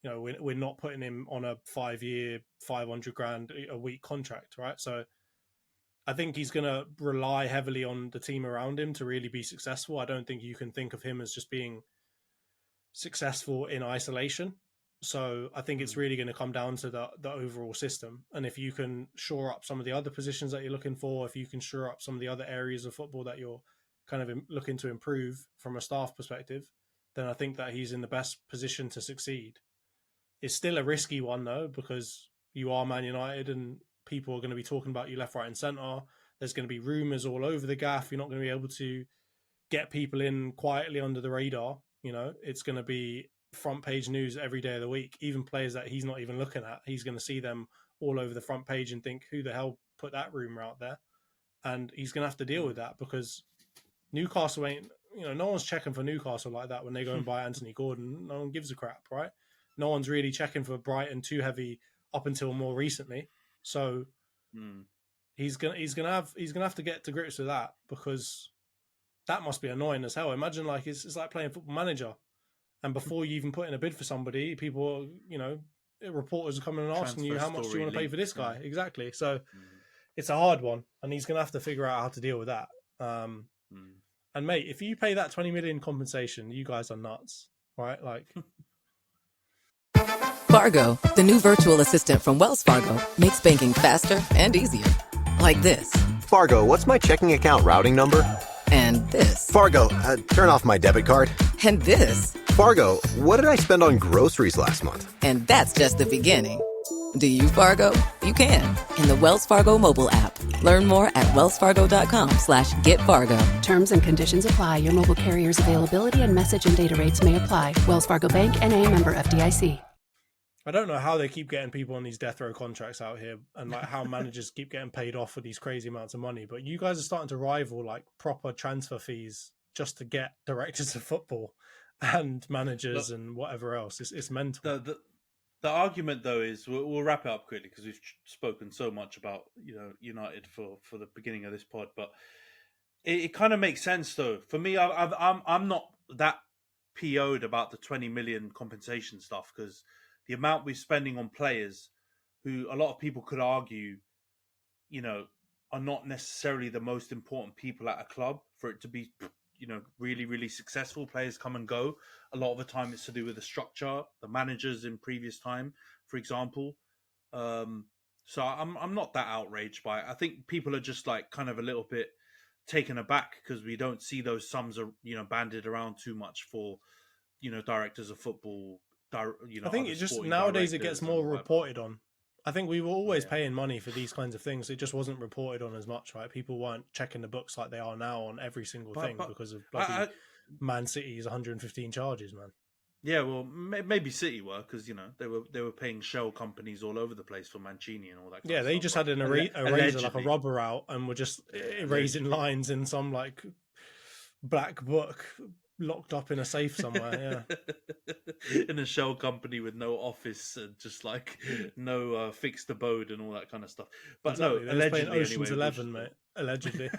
We're not putting him on a 5-year, 500 grand a week contract, right? So I think he's going to rely heavily on the team around him to really be successful. I don't think you can think of him as just being successful in isolation. So I think it's really going to come down to the overall system. And if you can shore up some of the other positions that you're looking for, if you can shore up some of the other areas of football that you're kind of looking to improve from a staff perspective, then I think that he's in the best position to succeed. It's still a risky one, though, because you are Man United and people are going to be talking about you left, right, and centre. There's going to be rumours all over the gaff. You're not going to be able to get people in quietly under the radar. It's going to be front page news every day of the week. Even players that he's not even looking at, he's going to see them all over the front page and think, who the hell put that rumour out there? And he's going to have to deal with that because Newcastle ain't, no one's checking for Newcastle like that when they go and buy Anthony Gordon. No one gives a crap, right? No one's really checking for Brighton too heavy up until more recently. So he's gonna have to get to grips with that, because that must be annoying as hell. Imagine it's like playing Football Manager, and before you even put in a bid for somebody, people, reporters are coming and asking you, how much do you want to pay for this guy? Exactly. So it's a hard one, and he's gonna have to figure out how to deal with that. And mate, if you pay that 20 million compensation, you guys are nuts, right? Fargo, the new virtual assistant from Wells Fargo, makes banking faster and easier. Like this. Fargo, what's my checking account routing number? And this. Fargo, turn off my debit card. And this. Fargo, what did I spend on groceries last month? And that's just the beginning. Do you, Fargo? You can. In the Wells Fargo mobile app. Learn more at wellsfargo.com/getfargo. Terms and conditions apply. Your mobile carrier's availability and message and data rates may apply. Wells Fargo Bank, N.A., member FDIC. I don't know how they keep getting people on these death row contracts out here, and how managers keep getting paid off for these crazy amounts of money. But you guys are starting to rival proper transfer fees just to get directors of football and managers and whatever else. It's mental. The argument, though, is we'll wrap it up quickly because we've spoken so much about United for the beginning of this pod, but it kind of makes sense though. For me, I'm not that PO'd about the 20 million compensation stuff, because the amount we're spending on players who a lot of people could argue, are not necessarily the most important people at a club for it to be, really, really successful. Players come and go. A lot of the time it's to do with the structure, the managers in previous time, for example. So I'm not that outraged by it. I think people are just kind of a little bit taken aback because we don't see those sums are, bandied around too much for, directors of football. I think it just nowadays it gets more reported on. I think we were always paying money for these kinds of things. It just wasn't reported on as much, right? People weren't checking the books like they are now on every single thing because of bloody Man City's 115 charges, man. Yeah, well, maybe City were, because they were paying shell companies all over the place for Mancini and all that. Yeah, they just had an eraser, like a rubber out, and were just erasing lines in some black book locked up in a safe somewhere. Yeah, in a shell company with no office and just no fixed abode and all that kind of stuff. But exactly. No, allegedly, Ocean's 11, mate. Allegedly,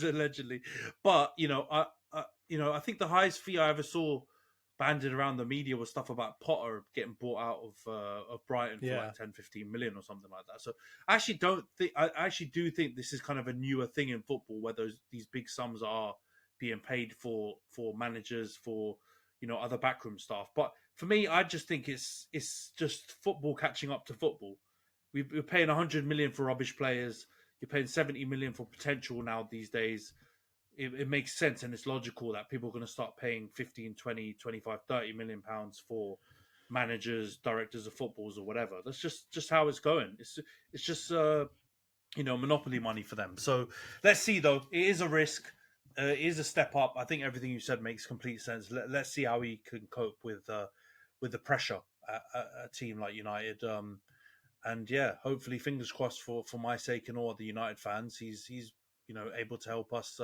allegedly. But I think the highest fee I ever saw banded around the media was stuff about Potter getting bought out of Brighton for 10-15 million or something like that. So I actually do think this is kind of a newer thing in football where these big sums are being paid for managers, for other backroom staff. But for me, I just think it's just football catching up to football. We're paying 100 million for rubbish players. You're paying 70 million for potential now these days. It makes sense and it's logical that people are going to start paying 15, 20, 25, 30 million pounds for managers, directors of footballs or whatever. That's just how it's going. It's just monopoly money for them. So let's see though. It is a risk. It is a step up. I think everything you said makes complete sense. Let's see how he can cope with the pressure at a team like United. And yeah, hopefully, fingers crossed for my sake and all the United fans. He's able to help us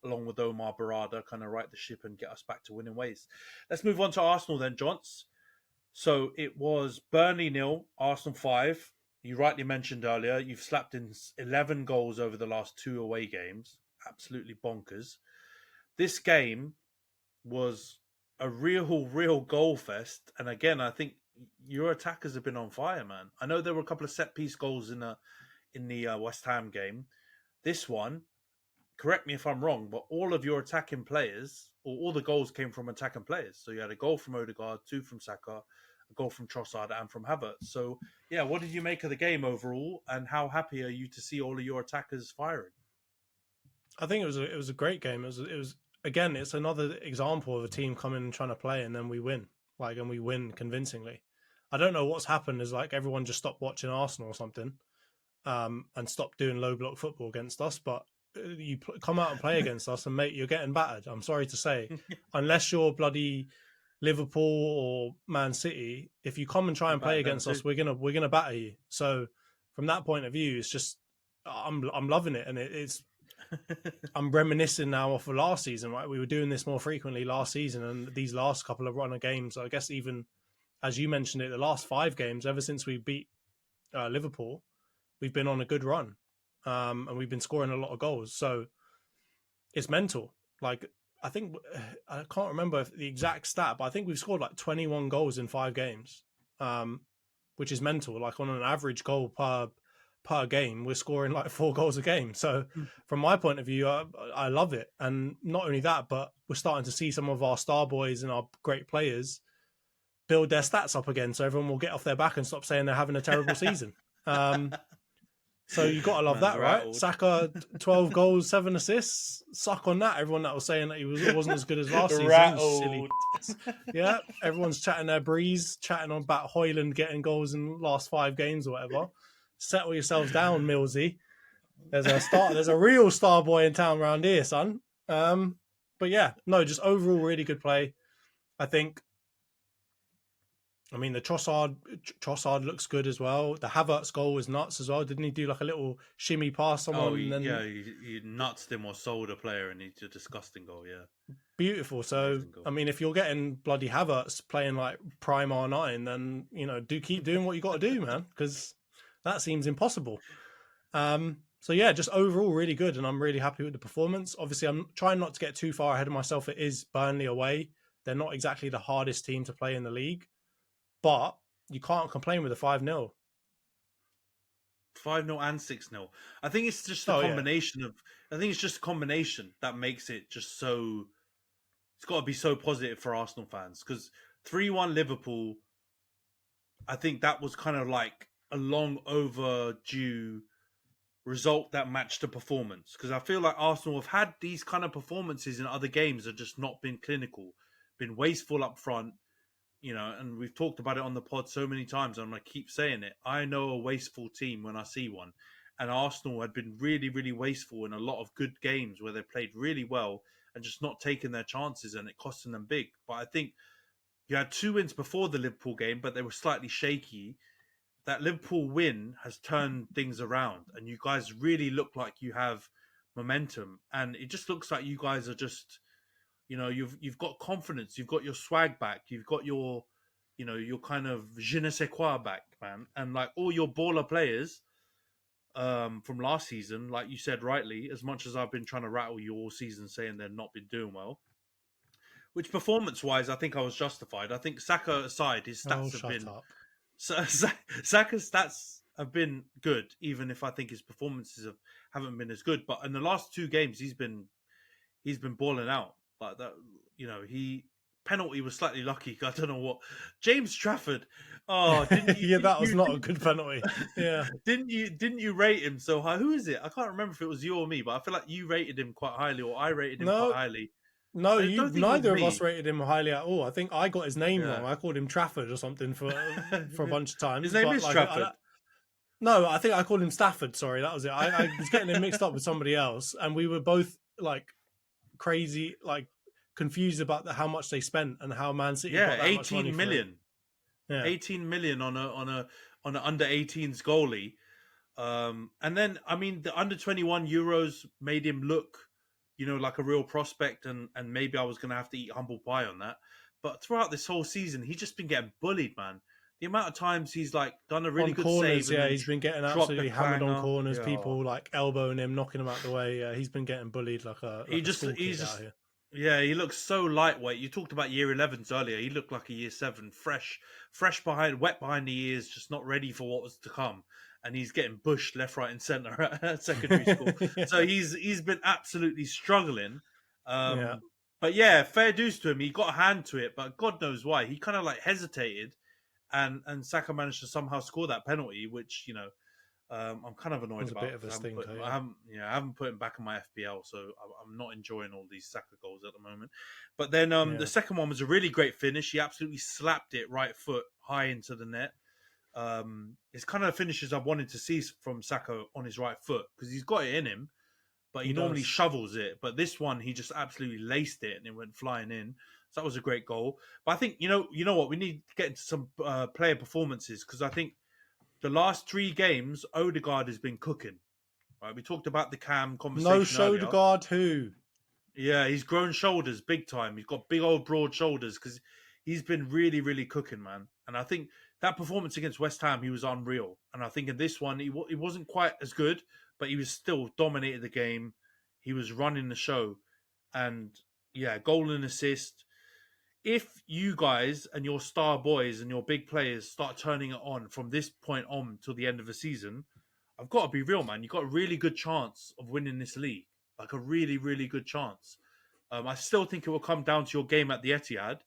along with Omar Barada kind of right the ship and get us back to winning ways. Let's move on to Arsenal then, Johns. So it was Burnley 0, Arsenal 5. You rightly mentioned earlier, you've slapped in 11 goals over the last 2 away games. Absolutely bonkers. This game was a real goal fest. And again, I think your attackers have been on fire, man. I know there were a couple of set-piece goals in the West Ham game. This one, correct me if I'm wrong, but all of your attacking players, or all the goals came from attacking players. So you had a goal from Odegaard, 2 from Saka, a goal from Trossard and from Havertz. So, yeah, what did you make of the game overall, and how happy are you to see all of your attackers firing? I think it was a great game. It was again, it's another example of a team coming and trying to play, and then we win. And we win convincingly. I don't know what's happened. Is like everyone just stopped watching Arsenal or something, and stopped doing low block football against us. But you come out and play against us, and mate, you're getting battered. I'm sorry to say, unless you're bloody Liverpool or Man City, if you come and try and play against us, we're gonna batter you. So from that point of view, it's just I'm loving it, and it's I'm reminiscing now off of last season. Right, we were doing this more frequently last season, and these last couple of run of games, I guess even as you mentioned it, the last 5 games ever since we beat Liverpool, we've been on a good run, and we've been scoring a lot of goals. So it's mental. Like, I think, I can't remember the exact stat, but I think we've scored like 21 goals in 5 games, which is mental. Like on an average goal per game, we're scoring like 4 goals a game. So from my point of view, I love it. And not only that, but we're starting to see some of our star boys and our great players build their stats up again. So everyone will get off their back and stop saying they're having a terrible season. So you got to love that, right? Saka, 12 goals, 7 assists. Suck on that. Everyone that was saying that he wasn't as good as last season. Silly. Yeah, everyone's chatting their breeze, chatting on about Højlund getting goals in the last 5 games or whatever. Settle yourselves down, Millsy. There's a real star boy in town around here, son. But yeah, no, just overall really good play. I think. I mean, the Trossard looks good as well. The Havertz goal was nuts as well. Didn't he do like a little shimmy past someone? Yeah, he nutsed him or sold a player, and it's a disgusting goal, yeah. Beautiful. So, I mean, if you're getting bloody Havertz playing like prime R9, then, do keep doing what you got to do, man, because that seems impossible. So, yeah, just overall really good, and I'm really happy with the performance. Obviously, I'm trying not to get too far ahead of myself. It is Burnley away. They're not exactly the hardest team to play in the league. But you can't complain with a 5-0. 5-0 and 6-0. I think it's just a combination of... I think it's just a combination that makes it just so... It's got to be so positive for Arsenal fans. Because 3-1 Liverpool, I think that was kind of like a long overdue result that matched the performance. Because I feel like Arsenal have had these kind of performances in other games that have just not been clinical. Been wasteful up front. And we've talked about it on the pod so many times, and I'm going to keep saying it. I know a wasteful team when I see one. And Arsenal had been really, really wasteful in a lot of good games where they played really well and just not taking their chances, and it costing them big. But I think you had 2 wins before the Liverpool game, but they were slightly shaky. That Liverpool win has turned things around, and you guys really look like you have momentum. And it just looks like you guys are just... you've got confidence, you've got your swag back, you've got your, your kind of je ne sais quoi back, man. And like all your baller players from last season, like you said rightly, as much as I've been trying to rattle you all season saying they've not been doing well, which performance-wise, I think I was justified. I think Saka aside, his stats have been... Saka's stats have been good, even if I think his performances haven't been as good. But in the last 2 games, he's been balling out. Like that, penalty was slightly lucky. I don't know what. James Trafford. Oh, didn't you? Yeah, that was not a good penalty. Yeah, didn't you rate him so high? Who is it? I can't remember if it was you or me, but I feel like you rated him quite highly, or I rated him quite highly. No, neither of us rated him highly at all. I think I got his name wrong. I called him Trafford or something for a bunch of times. His name is Trafford. No, I think I called him Stafford. Sorry, that was it. I was getting him mixed up with somebody else, and we were both like crazy, like confused about how much they spent and how Man City got that 18 much money million. Yeah. 18 million on a under 18s goalie. And then, I mean, the under-21 Euros made him look, like a real prospect, and maybe I was going to have to eat humble pie on that. But throughout this whole season, he's just been getting bullied, man. The amount of times he's like done a really on good corners, save. Yeah, he's been getting absolutely hammered on corners. Yeah. People like elbowing him, knocking him out the way. Yeah, he's been getting bullied like a. Like he's just. Here. Yeah, he looks so lightweight. You talked about year 11s earlier. He looked like a year 7, fresh wet behind the ears, just not ready for what was to come. And he's getting bushed left, right, and centre at secondary school. Yeah. So he's been absolutely struggling. But yeah, fair dues to him. He got a hand to it, but God knows why. He kind of like hesitated, and Saka managed to somehow score that penalty, which I'm kind of annoyed about. A bit of a stinker. I haven't put him back in my FPL, so I'm not enjoying all these Saka goals at the moment. But then the second one was a really great finish. He absolutely slapped it right foot high into the net. It's kind of the finishes I wanted to see from Saka on his right foot, because he's got it in him, but he normally shovels it. But this one, he just absolutely laced it and it went flying in. So that was a great goal. But I think, you know what, we need to get into some player performances, because I think the last 3 games, Odegaard has been cooking. Right, we talked about the Cam conversation earlier. Odegaard who? Yeah, he's grown shoulders big time. He's got big old broad shoulders because he's been really, really cooking, man. And I think that performance against West Ham, he was unreal. And I think in this one, he wasn't quite as good, but he was still dominated the game. He was running the show. And yeah, goal and assist. If you guys and your star boys and your big players start turning it on from this point on till the end of the season, I've got to be real, man. You've got a really good chance of winning this league. Like a really, really good chance. I still think it will come down to your game at the Etihad,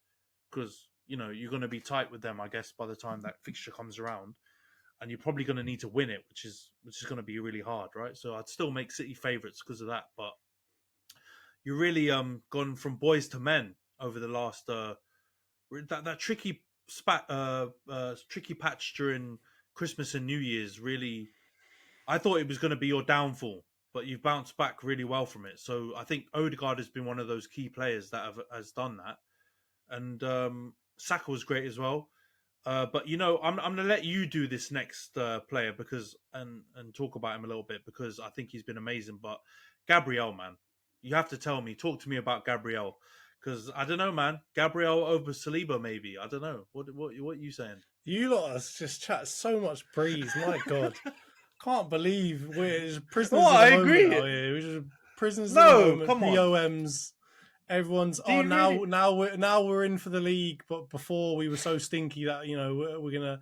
because, you're going to be tight with them, I guess, by the time that fixture comes around. And you're probably going to need to win it, which is going to be really hard, right? So I'd still make City favourites because of that. But you're really gone from boys to men over the last that tricky patch during Christmas and New Year's. Really, I thought it was going to be your downfall, but you've bounced back really well from it. So I think Odegaard has been one of those key players that has done that, and Saka was great as well. But I'm going to let you do this next player because and talk about him a little bit, because I think he's been amazing. But Gabriel, man, you have to talk to me about Gabriel, because I don't know, man. Gabriel over Saliba, maybe. I don't know. What are you saying? You lot just chat so much breeze. My God, can't believe we're just prisoners. I agree. We're just prisoners. No, of the moment. come on. POMs. Everyone's now we're in for the league, but before we were so stinky that we're gonna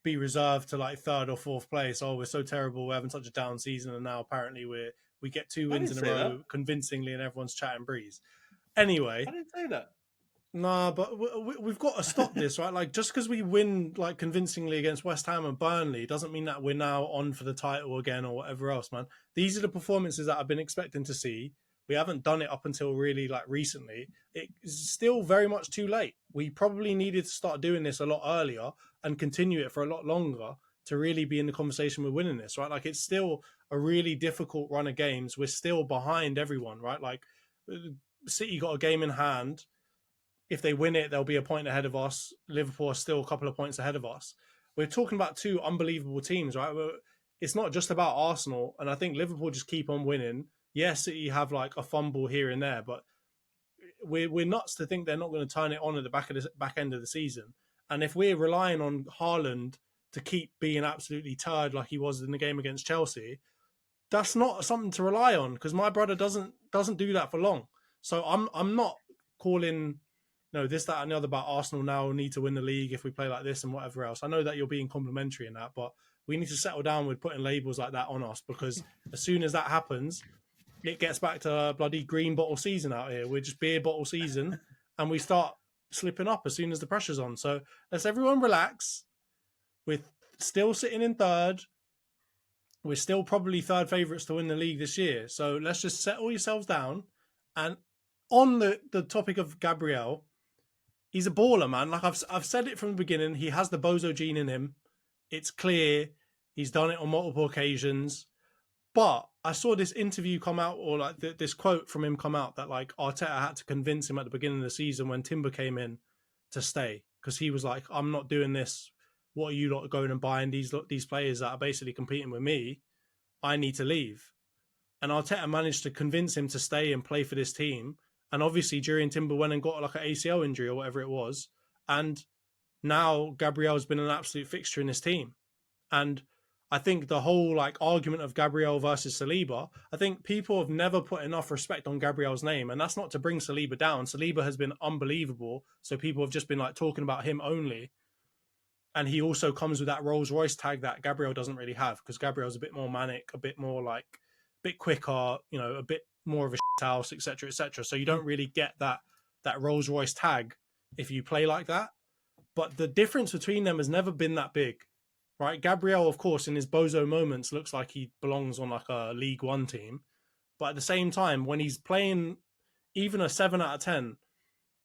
be reserved to like 3rd or 4th place. Oh, we're so terrible, we're having such a down season, and now apparently we get 2 wins in a row convincingly, and everyone's chatting breeze. Anyway, I didn't say that. Nah, but we've got to stop this, right? Like, just because we win like convincingly against West Ham and Burnley doesn't mean that we're now on for the title again or whatever else, man. These are the performances that I've been expecting to see. We haven't done it up until really like recently. It's still very much too late. We probably needed to start doing this a lot earlier and continue it for a lot longer to really be in the conversation with winning this, right? Like, it's still a really difficult run of games. We're still behind everyone, right? Like, City got a game in hand. If they win it, they'll be a point ahead of us. Liverpool are still a couple of points ahead of us. We're talking about 2 unbelievable teams, right? It's not just about Arsenal, and I think Liverpool just keep on winning. Yes, City have like a fumble here and there, but we're nuts to think they're not going to turn it on at the back end of the season. And if we're relying on Haaland to keep being absolutely turd like he was in the game against Chelsea, that's not something to rely on, because my brother doesn't do that for long. So I'm not calling this, that, and the other about Arsenal now need to win the league if we play like this and whatever else. I know that you're being complimentary in that, but we need to settle down with putting labels like that on us, because as soon as that happens, it gets back to bloody green bottle season out here. We're just beer bottle season, and we start slipping up as soon as the pressure's on. So let's everyone relax. We're still sitting in 3rd. We're still probably 3rd favourites to win the league this year. So let's just settle yourselves down. And on the topic of Gabriel, he's a baller, man. Like I've said it from the beginning, he has the bozo gene in him. It's clear. He's done it on multiple occasions. But I saw this interview come out, or like this quote from him come out, that like Arteta had to convince him at the beginning of the season when Timber came in to stay, because he was like, I'm not doing this. What are you lot going and buying these players that are basically competing with me? I need to leave. And Arteta managed to convince him to stay and play for this team. And obviously, Jurriën Timber went and got like an ACL injury or whatever it was. And now Gabriel's been an absolute fixture in this team. And I think the whole like argument of Gabriel versus Saliba, I think people have never put enough respect on Gabriel's name. And that's not to bring Saliba down. Saliba has been unbelievable. So people have just been like talking about him only. And he also comes with that Rolls Royce tag that Gabriel doesn't really have, because Gabriel's a bit more manic, a bit more like, a bit quicker, you know, a bit more of a shit house, etc., etc. So you don't really get that Rolls Royce tag if you play like that. But the difference between them has never been that big, right? Gabriel, of course, in his bozo moments, looks like he belongs on like a League One team. But at the same time, when he's playing even a 7 out of 10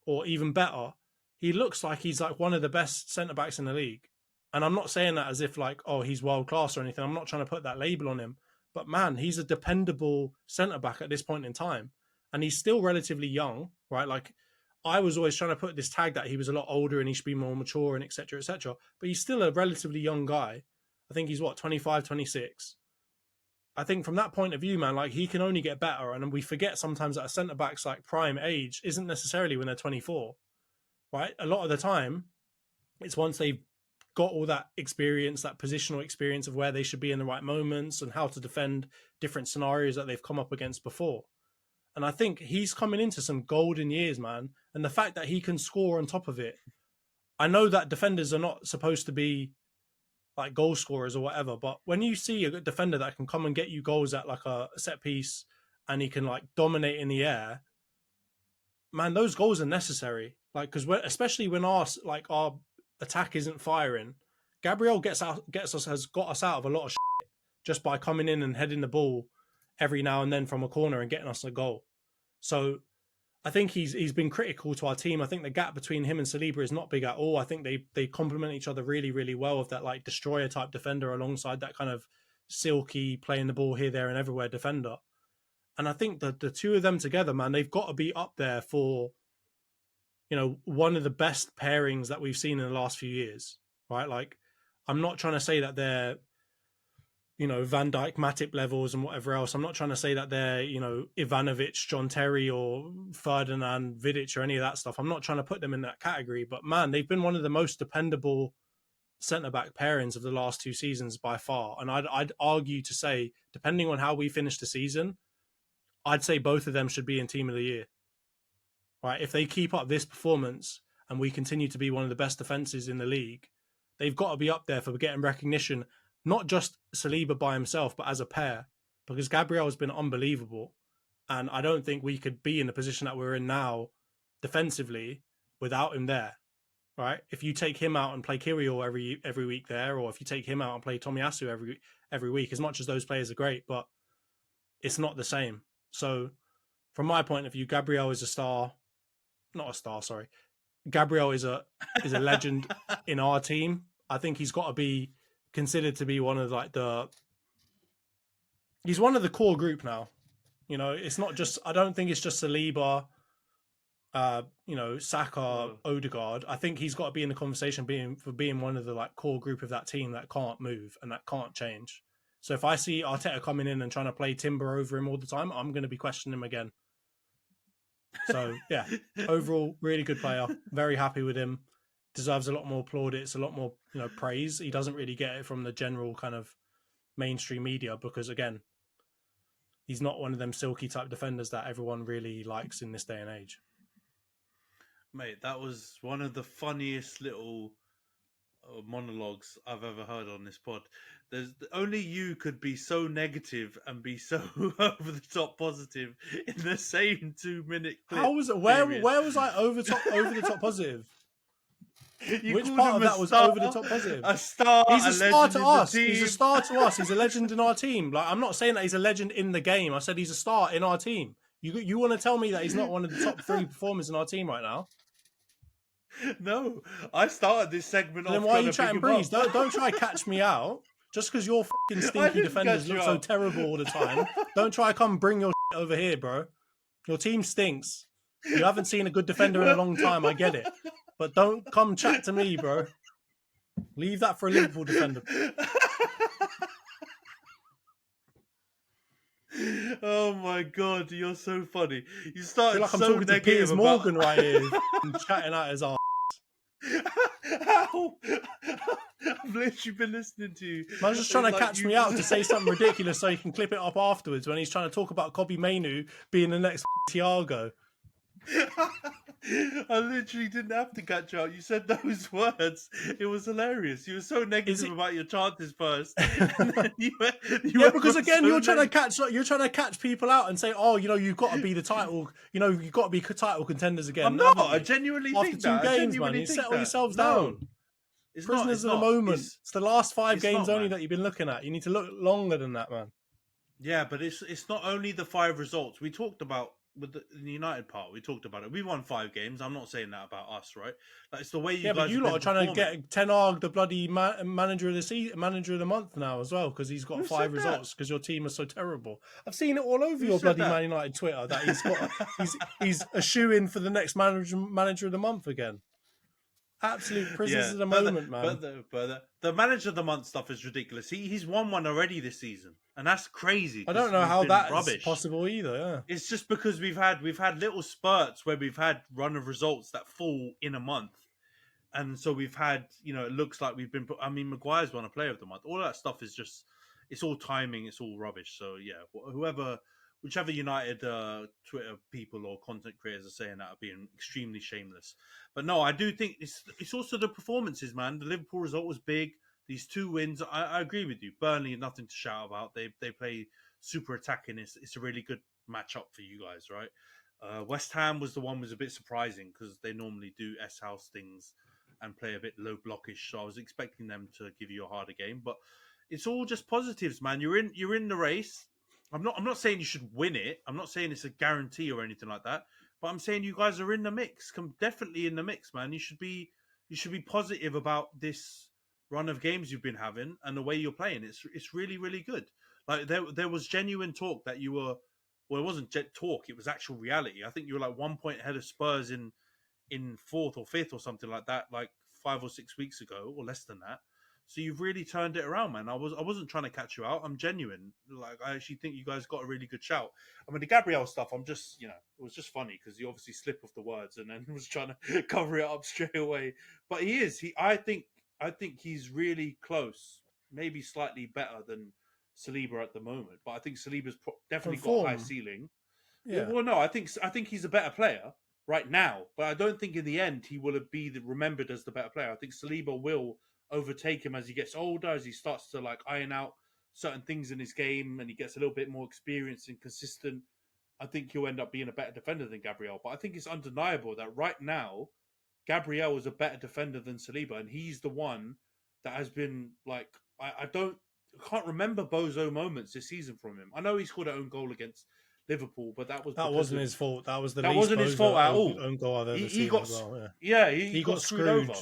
or even better, he looks like he's like one of the best centre-backs in the league. And I'm not saying that as if like, oh, he's world-class or anything. I'm not trying to put that label on him. But man, he's a dependable centre-back at this point in time. And he's still relatively young, right? Like, I was always trying to put this tag that he was a lot older and he should be more mature and et cetera, but he's still a relatively young guy. I think he's 25, 26. I think from that point of view, man, like he can only get better. And we forget sometimes that a centre-back's like prime age isn't necessarily when they're 24, right? A lot of the time, it's once they've got all that experience, that positional experience of where they should be in the right moments and how to defend different scenarios that they've come up against before. And I think he's coming into some golden years, man. And the fact that he can score on top of it, I know that defenders are not supposed to be like goal scorers or whatever, but when you see a good defender that can come and get you goals at like a set piece and he can like dominate in the air, man, those goals are necessary. Like, because especially when our attack isn't firing, Gabriel has got us out of a lot of shit just by coming in and heading the ball every now and then from a corner and getting us a goal. So I think he's been critical to our team. I think the gap between him and Saliba is not big at all. I think they complement each other really, really well with that like destroyer type defender alongside that kind of silky playing the ball here, there and everywhere defender. And I think that the two of them together, man, they've got to be up there for, you know, one of the best pairings that we've seen in the last few years, right? Like, I'm not trying to say that they're, you know, Van Dijk, Matip levels and whatever else. I'm not trying to say that they're, you know, Ivanovic, John Terry or Ferdinand, Vidic or any of that stuff. I'm not trying to put them in that category. But, man, they've been one of the most dependable centre-back pairings of the last 2 seasons by far. And I'd argue to say, depending on how we finish the season, I'd say both of them should be in Team of the Year. Right? If they keep up this performance and we continue to be one of the best defences in the league, they've got to be up there for getting recognition, not just Saliba by himself, but as a pair, because Gabriel has been unbelievable. And I don't think we could be in the position that we're in now defensively without him there, right? If you take him out and play Kirill every week there, or if you take him out and play Tomiyasu every week, as much as those players are great, but it's not the same. So from my point of view, Gabriel is Gabriel is a legend in our team. I think he's got to be considered to be one of like he's one of the core group now. You know, it's not just, I don't think it's just Saliba, you know, Saka, Odegaard. I think he's got to be in the conversation being one of the like core group of that team that can't move and that can't change. So if I see Arteta coming in and trying to play Timber over him all the time, I'm going to be questioning him again. So yeah, overall, really good player. Very happy with him. Deserves a lot more plaudits, a lot more, you know, praise. He doesn't really get it from the general kind of mainstream media because, again, he's not one of them silky type defenders that everyone really likes in this day and age. Mate, that was one of the funniest little monologues I've ever heard on this pod. Only you could be so negative and be so over the top positive in the same 2-minute clip. How was it? Where was I over the top positive? Which part of that was star, over the top positive? A star. He's a star to us. Team. He's a star to us. He's a legend in our team. Like, I'm not saying that he's a legend in the game. I said he's a star in our team. You want to tell me that he's not one of the top 3 performers in our team right now? No, I started this segment off. Then why are you chatting breeze? Don't try to catch me out. Just because your fucking stinky defenders look so terrible all the time. Don't try to come bring your shit over here, bro. Your team stinks. You haven't seen a good defender in a long time. I get it. But don't come chat to me, bro. Leave that for a Liverpool defender. Oh my god, you're so funny. You I started feel like I'm so talking to negative Piers about... Morgan right here, chatting out his arse. How? I've literally been listening to you. Man's just trying to Like, catch me out to say something ridiculous so he can clip it up afterwards when he's trying to talk about Kobe Mainu being the next Thiago. I literally didn't have to catch out. You said those words. It was hilarious. You were so negative about your chances first. And then Because again, you're trying to catch people out and say, oh, you've got to be the title. You've got to be title contenders again. I'm not. I genuinely think that. After 2 games, man, you settle yourselves down. It's Prisoners of the moment. It's the last 5 games only that you've been looking at. You need to look longer than that, man. Yeah, but it's not only the 5 results. We talked about with the United part. We talked about it. We won 5 games. I'm not saying that about us, right? Like, it's the way you guys. But you lot are trying to get Ten Hag the bloody manager of the season, manager of the month now as well because he's got 5 results because your team is so terrible. I've seen it all over your bloody Man United Twitter that he's got. he's a shoe-in for the next manager of the month again. Absolute prisoners of the moment, man. But the manager of the month stuff is ridiculous. He's won one already this season, and that's crazy. I don't know how that's possible either. Yeah, it's just because we've had little spurts where we've had run of results that fall in a month, and so we've had it looks like we've been. I mean, Maguire's won a Player of the Month. All that stuff is just it's all timing. It's all rubbish. So yeah, whichever United Twitter people or content creators are saying that are being extremely shameless. But no, I do think it's also the performances, man. The Liverpool result was big. These 2 wins, I agree with you. Burnley, nothing to shout about. They play super attacking. It's a really good matchup for you guys, right? West Ham was a bit surprising because they normally do S-House things and play a bit low blockish. So I was expecting them to give you a harder game. But it's all just positives, man. You're in the race. I'm not saying you should win it. I'm not saying it's a guarantee or anything like that. But I'm saying you guys are in the mix. Definitely in the mix, man. You should be positive about this run of games you've been having and the way you're playing. It's really, really good. Like there was genuine talk that you were. Well, it wasn't talk. It was actual reality. I think you were like 1 point ahead of Spurs in 4th or 5th or something like that, like 5 or 6 weeks ago, or less than that. So you've really turned it around, man. I wasn't trying to catch you out. I'm genuine. Like, I actually think you guys got a really good shout. I mean, the Gabriel stuff, I'm just, it was just funny because he obviously slipped off the words and then was trying to cover it up straight away. But he is. I think he's really close, maybe slightly better than Saliba at the moment. But I think Saliba's definitely got a high ceiling. Yeah. Well, no, I think he's a better player right now, but I don't think in the end he will be remembered as the better player. I think Saliba will overtake him as he gets older, as he starts to like iron out certain things in his game and he gets a little bit more experienced and consistent. I think he'll end up being a better defender than Gabriel. But I think it's undeniable that right now, Gabriel is a better defender than Saliba, and he's the one that has been like I can't remember bozo moments this season from him. I know he scored an own goal against Liverpool, but that wasn't his fault. That wasn't his fault at all. Own goal I've ever seen as well. He got screwed over.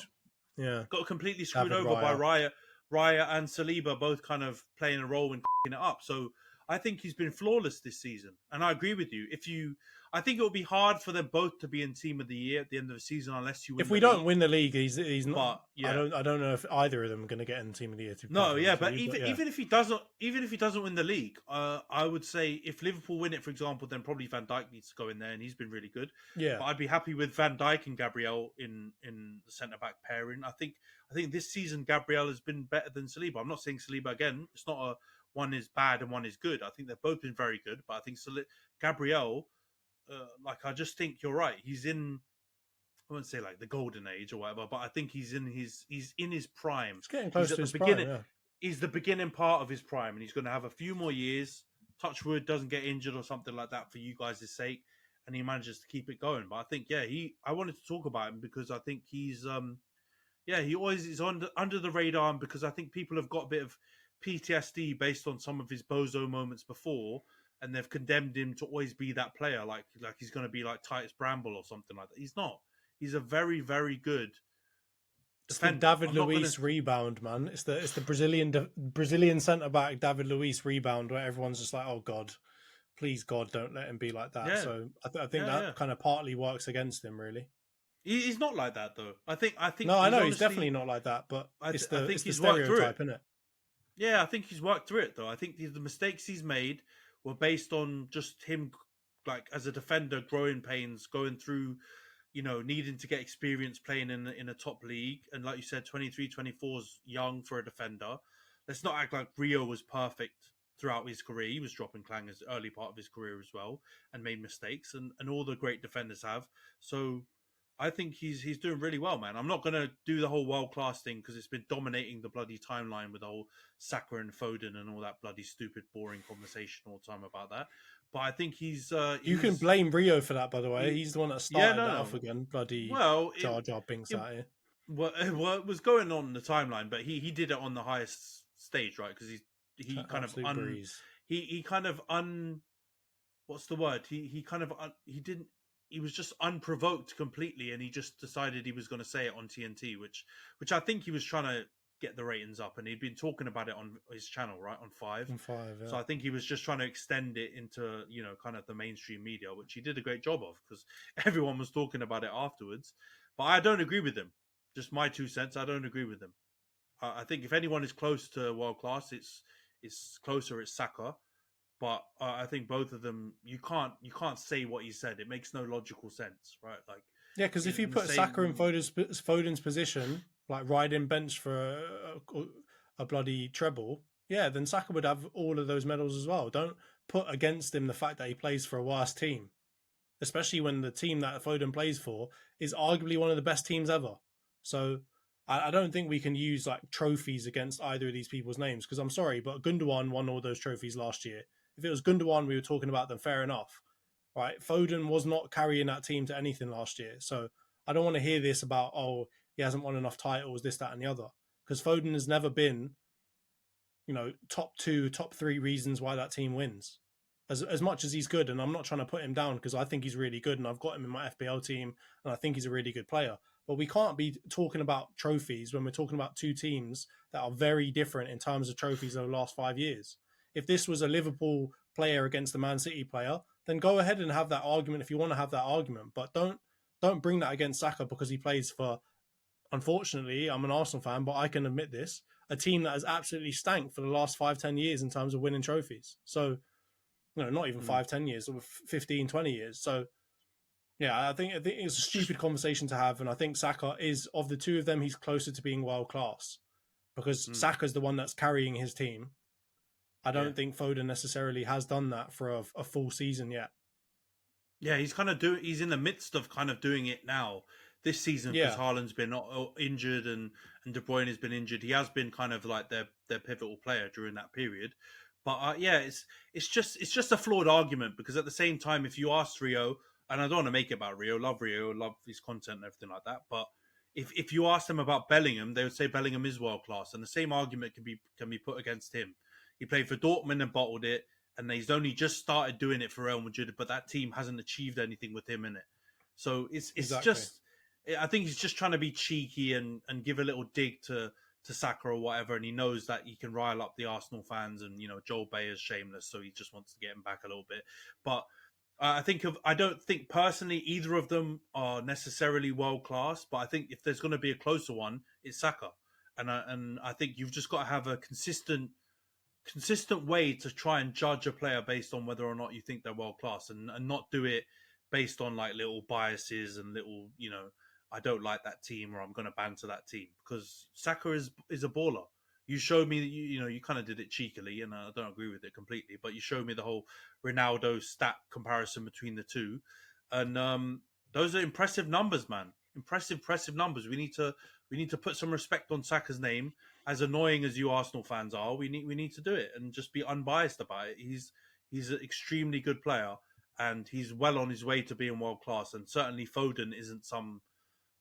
Yeah, got completely screwed over by Raya and Saliba, both kind of playing a role in f***ing it up. So I think he's been flawless this season, and I agree with you. I think it will be hard for them both to be in Team of the Year at the end of the season unless you win. If we don't win the league, he's not. But, yeah. I don't know if either of them are going to get in Team of the Year. But even if he doesn't win the league, I would say if Liverpool win it, for example, then probably Van Dijk needs to go in there, and he's been really good. Yeah, but I'd be happy with Van Dijk and Gabriel in the centre back pairing. I think this season Gabriel has been better than Saliba. I'm not saying Saliba again. It's not one is bad and one is good. I think they've both been very good, but I think Gabriel. I just think you're right. He's in, I wouldn't say like the golden age or whatever, but I think he's in his prime. He's getting close to his beginning. Prime, yeah. He's the beginning part of his prime, and he's going to have a few more years. Touch wood, doesn't get injured or something like that for you guys' sake, and he manages to keep it going. But I think, I wanted to talk about him because I think he's, he always is under the radar, and because I think people have got a bit of PTSD based on some of his bozo moments before. And they've condemned him to always be that player, like he's going to be like Titus Bramble or something like that. He's not. He's a very, very good defender. David Luiz rebound, man. It's the Brazilian centre back David Luiz rebound where everyone's just like, oh God, please God, don't let him be like that. Yeah. So I think that kind of partly works against him, really. He's not like that though. I think. No, I know he's definitely not like that, but it's the stereotype, isn't it? Yeah, I think he's worked through it though. I think the mistakes he's made were based on just him, like as a defender, growing pains, going through, needing to get experience playing in a top league. And like you said, 23, 24 is young for a defender. Let's not act like Rio was perfect throughout his career. He was dropping clangers early part of his career as well and made mistakes, and all the great defenders have. So I think he's doing really well, man. I'm not going to do the whole world-class thing because it's been dominating the bloody timeline with the whole Saka and Foden and all that bloody stupid, boring conversation all the time about that. But I think he's... you can blame Rio for that, by the way. He's the one that started that off again. Bloody Jar Jar Binks out here. Well, it was going on the timeline, but he did it on the highest stage, right? Because he kind of he kind of what's the word? He was just unprovoked completely, and he just decided he was going to say it on TNT, which I think he was trying to get the ratings up, and he'd been talking about it on his channel, right, on 5. Yeah. So I think he was just trying to extend it into kind of the mainstream media, which he did a great job of because everyone was talking about it afterwards. But I don't agree with him. Just my 2 cents. I don't agree with him. I think if anyone is close to world class, it's Saka. But I think both of them, you can't say what he said. It makes no logical sense, right? Like, yeah, because if you put Saka in Foden's position, like riding bench for a bloody treble, yeah, then Saka would have all of those medals as well. Don't put against him the fact that he plays for a worse team, especially when the team that Foden plays for is arguably one of the best teams ever. So I don't think we can use like trophies against either of these people's names because I'm sorry, but Gundogan won all those trophies last year. If it was Gundogan we were talking about, then fair enough, right? Foden was not carrying that team to anything last year. So I don't want to hear this about, oh, he hasn't won enough titles, this, that, and the other. Because Foden has never been, top 2, top 3 reasons why that team wins. As much as he's good, and I'm not trying to put him down because I think he's really good and I've got him in my FPL team and I think he's a really good player. But we can't be talking about trophies when we're talking about 2 teams that are very different in terms of trophies over the last 5 years. If this was a Liverpool player against a Man City player, then go ahead and have that argument if you want to have that argument. But don't bring that against Saka because he plays for, unfortunately, I'm an Arsenal fan, but I can admit this, a team that has absolutely stank for the last 5-10 years in terms of winning trophies. So, not even 5-10 years, or 15-20 years. So, yeah, I think it's a stupid conversation to have, and I think Saka is, of the 2 of them, he's closer to being world class because Saka's the one that's carrying his team. I don't think Foden necessarily has done that for a full season yet. Yeah, he's he's in the midst of kind of doing it now this season because Haaland's been injured and De Bruyne has been injured. He has been kind of like their pivotal player during that period. But it's just a flawed argument because at the same time, if you ask Rio, and I don't want to make it about Rio, love his content and everything like that, but if you ask them about Bellingham, they would say Bellingham is world class, and the same argument can be put against him. He played for Dortmund and bottled it, and he's only just started doing it for Real Madrid, but that team hasn't achieved anything with him in it. So it's just, I think he's just trying to be cheeky and give a little dig to Saka or whatever, and he knows that he can rile up the Arsenal fans, and Joel Bayer's shameless, so he just wants to get him back a little bit. But I don't think personally either of them are necessarily world class, but I think if there's going to be a closer one, it's Saka, and I think you've just got to have a consistent way to try and judge a player based on whether or not you think they're world class, and not do it based on like little biases and little, I don't like that team or I'm going to banter that team, because Saka is a baller. You showed me that you kind of did it cheekily, and I don't agree with it completely, but you showed me the whole Ronaldo stat comparison between the 2, and those are impressive numbers, man. Impressive numbers. We need to put some respect on Saka's name. As annoying as you Arsenal fans are, we need to do it and just be unbiased about it. He's an extremely good player, and he's well on his way to being world class. And certainly Foden isn't some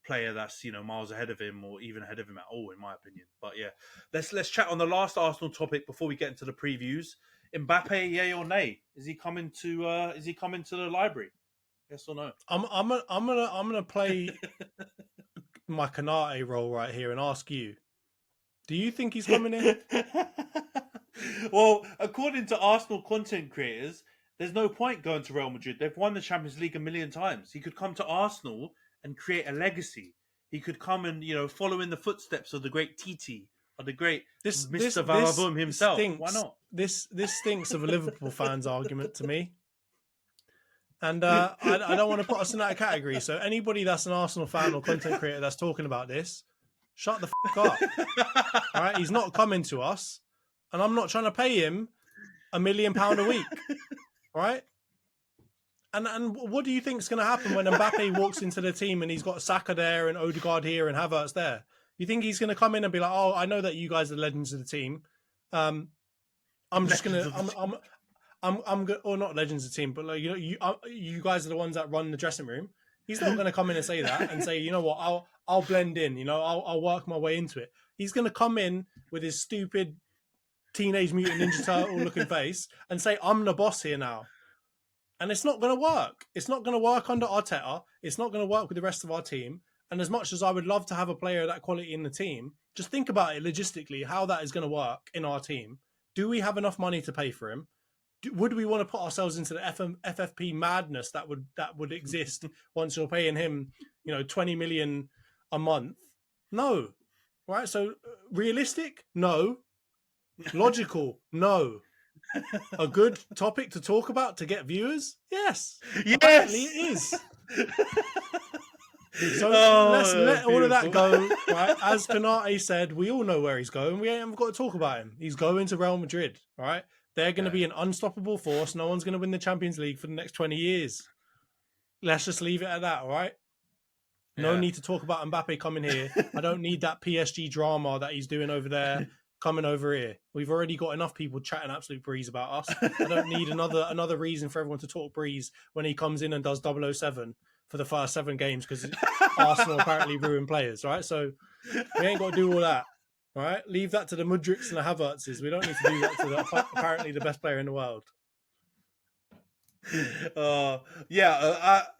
player that's miles ahead of him or even ahead of him at all, in my opinion. But yeah, let's chat on the last Arsenal topic before we get into the previews. Mbappe, yay or nay? Is he coming to the library? Yes or no? I'm gonna play my Canate role right here and ask you. Do you think he's coming in? Well, according to Arsenal content creators, there's no point going to Real Madrid. They've won the Champions League a million times. He could come to Arsenal and create a legacy. He could come and, follow in the footsteps of the great Titi Or the great This Mr. Valaboom himself. stinks. Why not? This stinks of a Liverpool fans argument to me. And I don't want to put us in that category. So anybody that's an Arsenal fan or content creator that's talking about this, shut the f*** up. All right, he's not coming to us, and I'm not trying to pay him £1 million a week. All right. And what do you think is going to happen when Mbappe walks into the team and he's got Saka there and Odegaard here and Havertz there? You think he's going to come in and be like, "Oh, I know that you guys are the legends of the team. I'm just going to, I'm or not legends of the team, but like, you guys are the ones that run the dressing room." He's not going to come in and say that and say, "You know what, I'll blend in. You know, I'll work my way into it." He's going to come in with his stupid Teenage Mutant Ninja Turtle looking face and say, "I'm the boss here now." And it's not going to work. It's not going to work under Arteta. It's not going to work with the rest of our team. And as much as I would love to have a player of that quality in the team, just think about it logistically, how that is going to work in our team. Do we have enough money to pay for him? Would we want to put ourselves into the FFP madness that would exist once you're paying him, 20 million a month? No. Right? So realistic? No. Logical? No. A good topic to talk about to get viewers? Yes. Yes. Apparently it is. So let's let all of that go. Right? As Kanate said, we all know where he's going. We ain't got to talk about him. He's going to Real Madrid. All right. They're going to be an unstoppable force. No one's going to win the Champions League for the next 20 years. Let's just leave it at that. All right. No need to talk about Mbappe coming here. I don't need that PSG drama that he's doing over there coming over here. We've already got enough people chatting absolute breeze about us. I don't need another reason for everyone to talk breeze when he comes in and does 007 for the first 7 games because Arsenal apparently ruined players, right? So we ain't got to do all that, right? Leave that to the Mudriks and the Havertzes. We don't need to do that to apparently the best player in the world.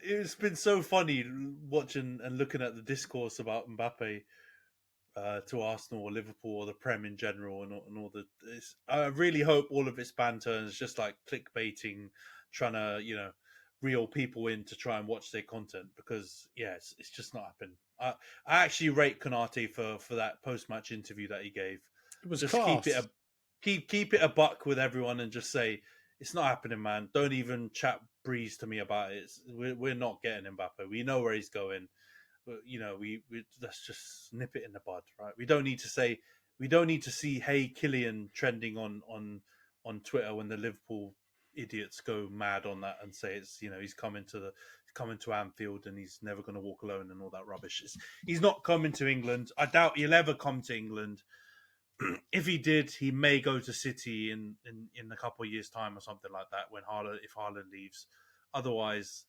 It's been so funny watching and looking at the discourse about Mbappe to Arsenal or Liverpool or the Prem in general and all the. I really hope all of its banter is just like clickbaiting, trying to reel people in to try and watch their content because it's just not happening. I actually rate Konate for that post match interview that he gave. It was just class. keep it a buck with everyone and just say it's not happening, man. Don't even chat breeze to me about it. We're not getting Mbappe. We know where he's going. But, we let's just nip it in the bud, right? We don't need to see "Hey Killian" trending on Twitter when the Liverpool idiots go mad on that and say it's he's coming to Anfield and he's never going to walk alone and all that rubbish. He's not coming to England. I doubt he'll ever come to England. If he did, he may go to City in a couple of years' time or something like that if Haaland leaves. Otherwise,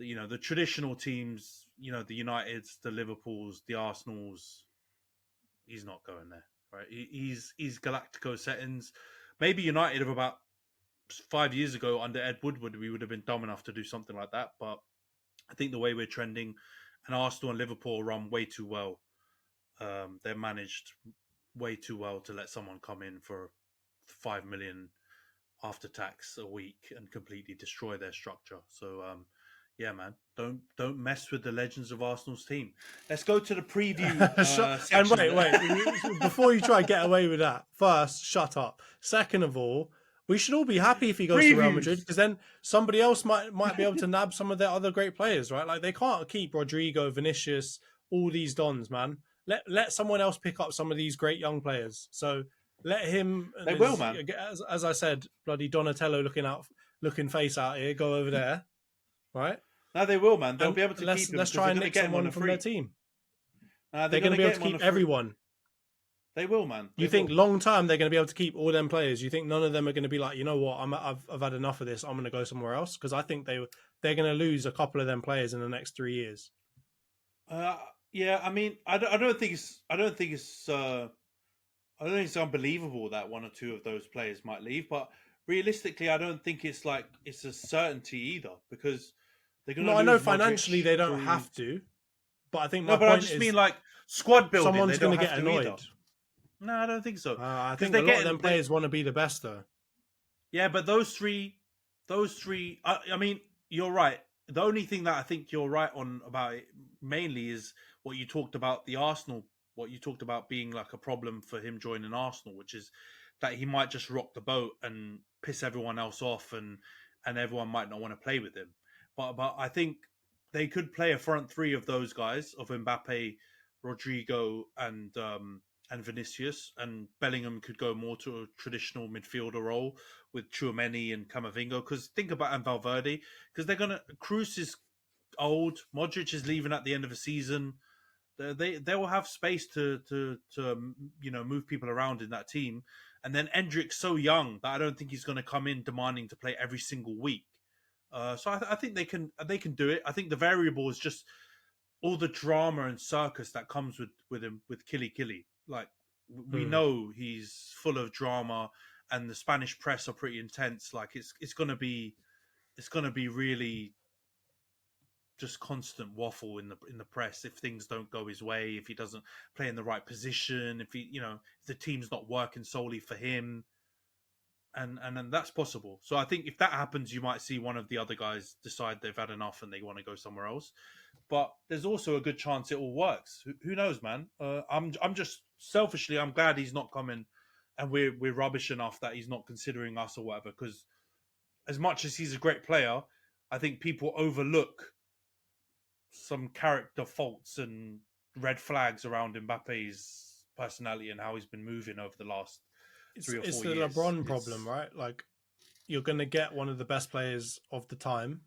the traditional teams, the Uniteds, the Liverpools, the Arsenals, he's not going there, right? He's Galactico settings. Maybe United of about 5 years ago under Ed Woodward, we would have been dumb enough to do something like that. But I think the way we're trending, and Arsenal and Liverpool run way too well. They're managed way too well to let someone come in for 5 million after tax a week and completely destroy their structure. So, man, don't mess with the legends of Arsenal's team. Let's go to the preview. And wait, before you try to get away with that, first, shut up. Second of all, we should all be happy if he goes to Real Madrid because then somebody else might be able to nab some of their other great players, right? Like they can't keep Rodrigo, Vinicius, all these dons, man. Let someone else pick up some of these great young players. So let him. They will, man. As I said, bloody Donatello looking face out here. Go over there, right? No, they will, man. They'll be able to keep him. Let's try and nick someone from their team. They're going to be able to keep everyone. They will, man. You think long term they're going to be able to keep all them players? You think none of them are going to be like, you know what, I've had enough of this. I'm going to go somewhere else because I think they're going to lose a couple of them players in the next 3 years. Yeah, I mean, I don't think it's unbelievable that one or two of those players might leave, but realistically, I don't think it's a certainty either because they're going to. No, I know financially they don't have to, but I think I just mean like squad building. Someone's going to get annoyed. Either. No, I don't think so. I think a lot of them players want to be the best, though. Yeah, but those three. I mean, you're right. The only thing that I think you're right on about it mainly is what you talked about the Arsenal what you talked about being like a problem for him joining Arsenal, which is that he might just rock the boat and piss everyone else off, and everyone might not want to play with him. But I think they could play a front three of those guys, of Mbappe, Rodrigo, and Vinicius, and Bellingham could go more to a traditional midfielder role with Tchouaméni and Camavinga. Because think about and Valverde, because they're gonna Kroos is old, Modric is leaving at the end of the season. They will have space to move people around in that team, and then Endrick's so young that I don't think he's going to come in demanding to play every single week. So I think they can do it. I think the variable is just all the drama and circus that comes with him, with Killy. Like, we know he's full of drama, and the Spanish press are pretty intense. Like, it's gonna be really just constant waffle in the press if things don't go his way, if he doesn't play in the right position, if the team's not working solely for him, and that's possible. So I think if that happens, you might see one of the other guys decide they've had enough and they want to go somewhere else. But there's also a good chance it all works. Who knows, man? I'm just selfishly, I'm glad he's not coming, and we're rubbish enough that he's not considering us or whatever. Because as much as he's a great player, I think people overlook some character faults and red flags around Mbappe's personality and how he's been moving over the last 3 or 4 years. It's the LeBron problem, right? Like, you're going to get one of the best players of the time,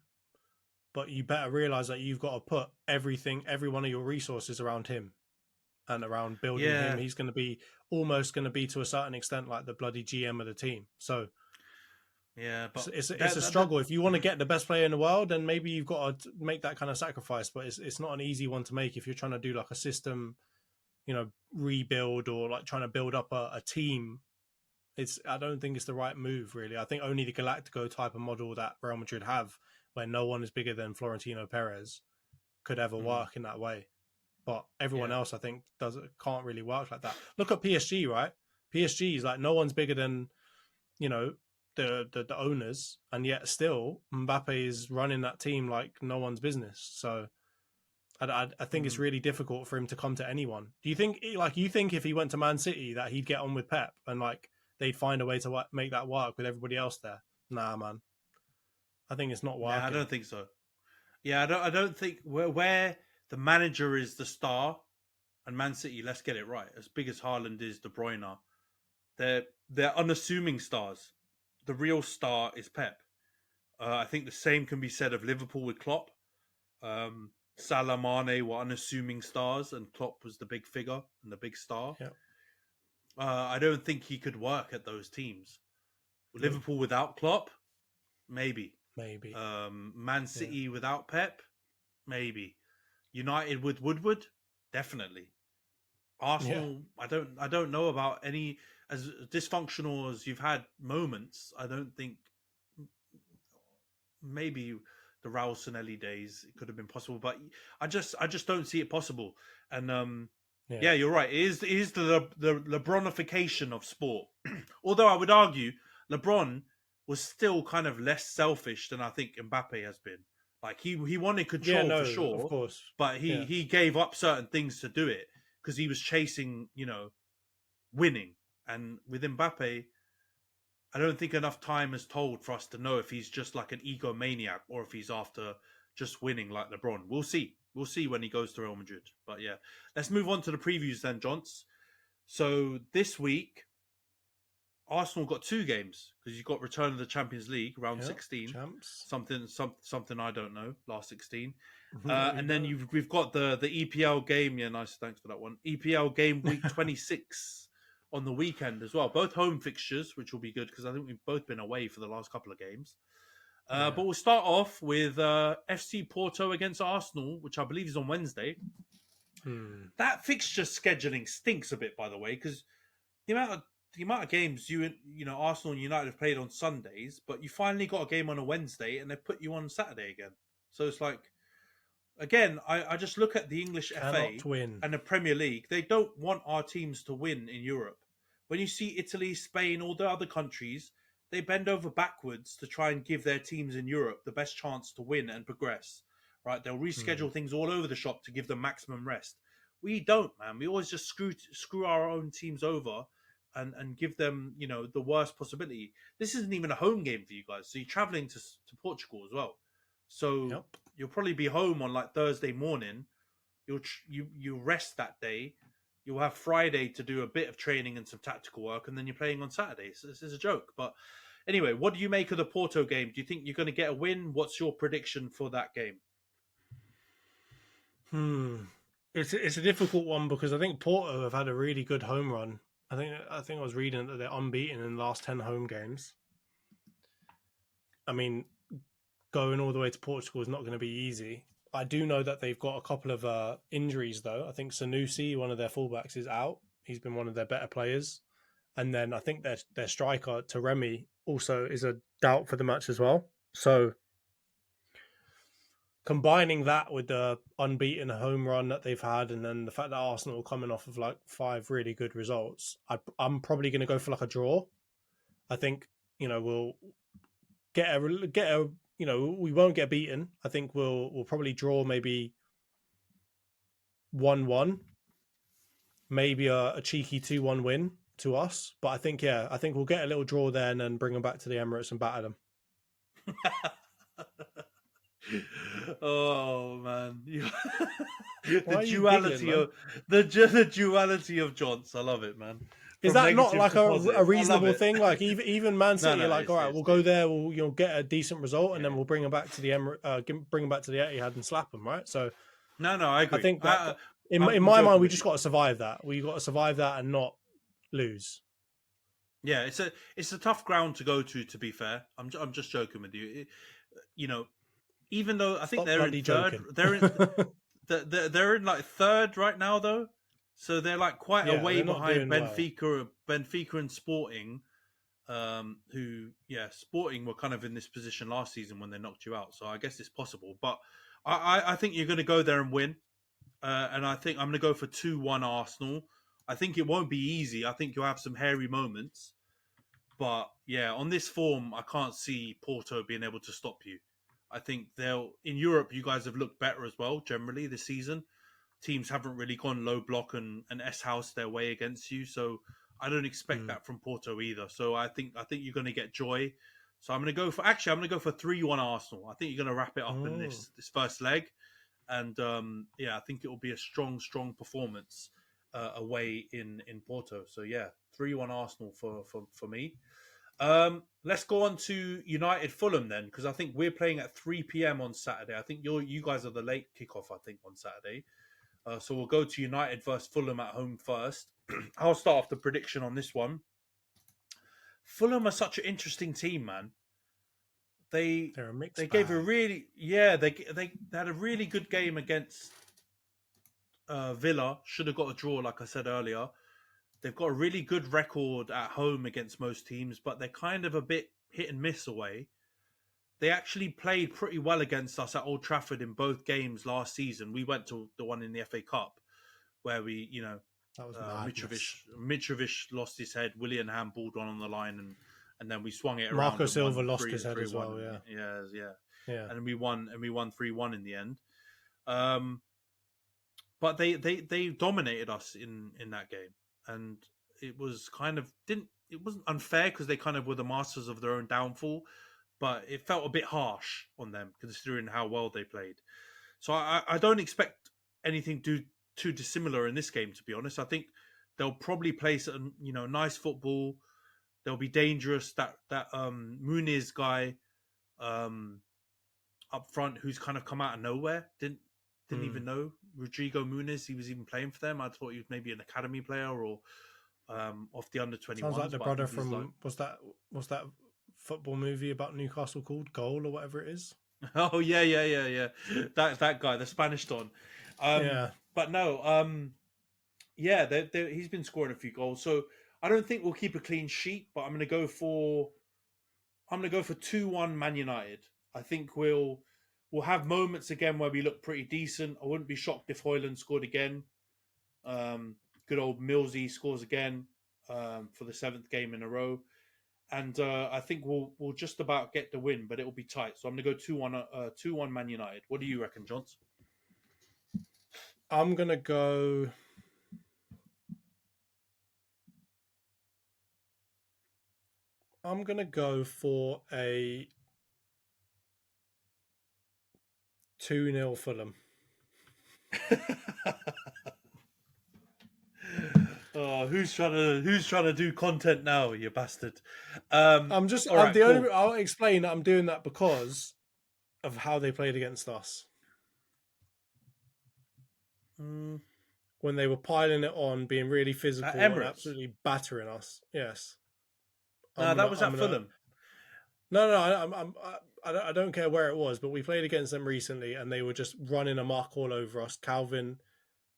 but you better realize that you've got to put every one of your resources around him and around building him. He's going to be to a certain extent like the bloody GM of the team. So yeah, but it's a struggle. If you want to get the best player in the world, then maybe you've got to make that kind of sacrifice. But it's not an easy one to make if you're trying to do like a system, rebuild, or like trying to build up a team. I don't think it's the right move, really. I think only the Galactico type of model that Real Madrid have, where no one is bigger than Florentino Perez, could ever work in that way. But everyone else, I think, can't really work like that. Look at PSG, right? PSG is like, no one's bigger than, the owners, and yet still Mbappe is running that team like no one's business. So I think it's really difficult for him to come to anyone. Do you think if he went to Man City that he'd get on with Pep and like they'd find a way to make that work with everybody else there? Nah, man. I think it's not working. Yeah, I don't think so. Yeah, I don't think where the manager is the star, and Man City, let's get it right. As big as Haaland is, De Bruyne, they're unassuming stars. The real star is Pep. I think the same can be said of Liverpool with Klopp. Salah, Mane were unassuming stars, and Klopp was the big figure and the big star. Yeah. I don't think he could work at those teams. Liverpool without Klopp, maybe. Man City without Pep, maybe. United with Woodward, definitely. Arsenal, I don't know about any. As dysfunctional as you've had moments, I don't think, maybe the Raul Sanelli days it could have been possible, but I just don't see it possible. And you're right. It is the LeBronification of sport. Although I would argue LeBron was still kind of less selfish than I think Mbappe has been. Like he wanted control for sure, of course, but he gave up certain things to do it because he was chasing, winning. And with Mbappe, I don't think enough time has told for us to know if he's just like an egomaniac or if he's after just winning like LeBron. We'll see. We'll see when he goes to Real Madrid. But yeah, let's move on to the previews then, Jonts. So this week, Arsenal got 2 games because you've got return of the Champions League, round 16. Champs. Something I don't know, last 16. And then we've got the EPL game. Yeah, nice. Thanks for that one. EPL game week 26. On the weekend as well. Both home fixtures, which will be good because I think we've both been away for the last couple of games. But we'll start off with FC Porto against Arsenal, which I believe is on Wednesday. That fixture scheduling stinks a bit, by the way, because the amount of games Arsenal and United have played on Sundays, but you finally got a game on a Wednesday and they put you on Saturday again. So it's like, again, I just look at the English FA and the Premier League. They don't want our teams to win in Europe. When you see Italy, Spain, all the other countries, they bend over backwards to try and give their teams in Europe the best chance to win and progress. Right? They'll reschedule things all over the shop to give them maximum rest. We don't, man. We always just screw our own teams over and give them, the worst possibility. This isn't even a home game for you guys. So you're traveling to Portugal as well. So you'll probably be home on like Thursday morning. You rest that day. You'll have Friday to do a bit of training and some tactical work, and then you're playing on Saturday. So this is a joke. But anyway, what do you make of the Porto game? Do you think you're going to get a win? What's your prediction for that game? It's a difficult one because I think Porto have had a really good home run. I think I was reading that they're unbeaten in the last 10 home games. I mean, going all the way to Portugal is not going to be easy. I do know that they've got a couple of injuries, though. I think Sanusi, one of their fullbacks, is out. He's been one of their better players. And then I think their striker, Taremi, also is a doubt for the match as well. So combining that with the unbeaten home run that they've had, and then the fact that Arsenal are coming off of like 5 really good results, I'm probably going to go for like a draw. I think, we'll get a we won't get beaten. I think we'll probably draw maybe 1-1, maybe a cheeky 2-1 win to us. But I think we'll get a little draw there and then bring them back to the Emirates and batter them. Oh man, the duality of Johns. I love it, man. Is that not like a reasonable thing? Like even Man City, all right, we'll go there, we'll get a decent result, and then we'll bring them back to the bring them back to the Etihad and slap them, right? So no, I agree. I think that in my mind, we just got to survive that. We got to survive that and not lose. Yeah, it's a tough ground to go to. To be fair, I'm just joking with you. Even though I think they're in third, they're in like third right now though. So they're like quite a way behind Benfica and Sporting, who Sporting were kind of in this position last season when they knocked you out. So I guess it's possible. But I think you're going to go there and win. And I think I'm going to go for 2-1 Arsenal. I think it won't be easy. I think you'll have some hairy moments. But yeah, on this form, I can't see Porto being able to stop you. I think in Europe, you guys have looked better as well, generally, this season. Teams haven't really gone low block and S-house their way against you. So I don't expect that from Porto either. So I think you're going to get joy. So I'm going to go for 3-1 Arsenal. I think you're going to wrap it up in this first leg. And I think it will be a strong performance away in Porto. So 3-1 Arsenal for me. Let's go on to United Fulham then, because I think we're playing at 3 p.m. on Saturday. I think you guys are the late kickoff, I think, on Saturday. So we'll go to United versus Fulham at home first. I'll start off the prediction on this one. Fulham are such an interesting team, man. They're a mixed they bag. gave a really they had a really good game against Villa. Should have got a draw, like I said earlier. They've got a really good record at home against most teams, but they're kind of a bit hit and miss away. They actually played pretty well against us at Old Trafford in both games last season. We went to the one in the FA Cup where we, that was Mitrovic lost his head. Willian handballed one on the line, and then we swung it around. Marco Silva lost his head as well. Yeah. And we won 3-1 in the end. But they dominated us in that game, and it was it wasn't unfair because they kind of were the masters of their own downfall. But it felt a bit harsh on them considering how well they played. So I don't expect anything too dissimilar in this game, to be honest. I think they'll probably play some, nice football. They'll be dangerous. That Muniz guy up front, who's kind of come out of nowhere, didn't even know Rodrigo Muniz. He was even playing for them. I thought he was maybe an academy player or off the under-21. Sounds like the brother from what's that football movie about Newcastle called Goal or whatever it is. Oh yeah. That guy, the Spanish Don. But no, he's been scoring a few goals. So I don't think we'll keep a clean sheet, but I'm going to go for 2-1 Man United. I think we'll have moments again where we look pretty decent. I wouldn't be shocked if Højlund scored again. Good old Millsy scores again for the 7th game in a row. And I think we'll just about get the win, but it will be tight. So I'm going to go 2-1 Man United. What do you reckon, Johns? I'm going to go... I'm going to go for a 2-0 Fulham. Oh, who's trying to do content now, you bastard? I'll explain that I'm doing that because of how they played against us. When they were piling it on, being really physical and absolutely battering us. Yes. That was at Fulham. No, I don't care where it was, but we played against them recently and they were just running amok all over us. Calvin,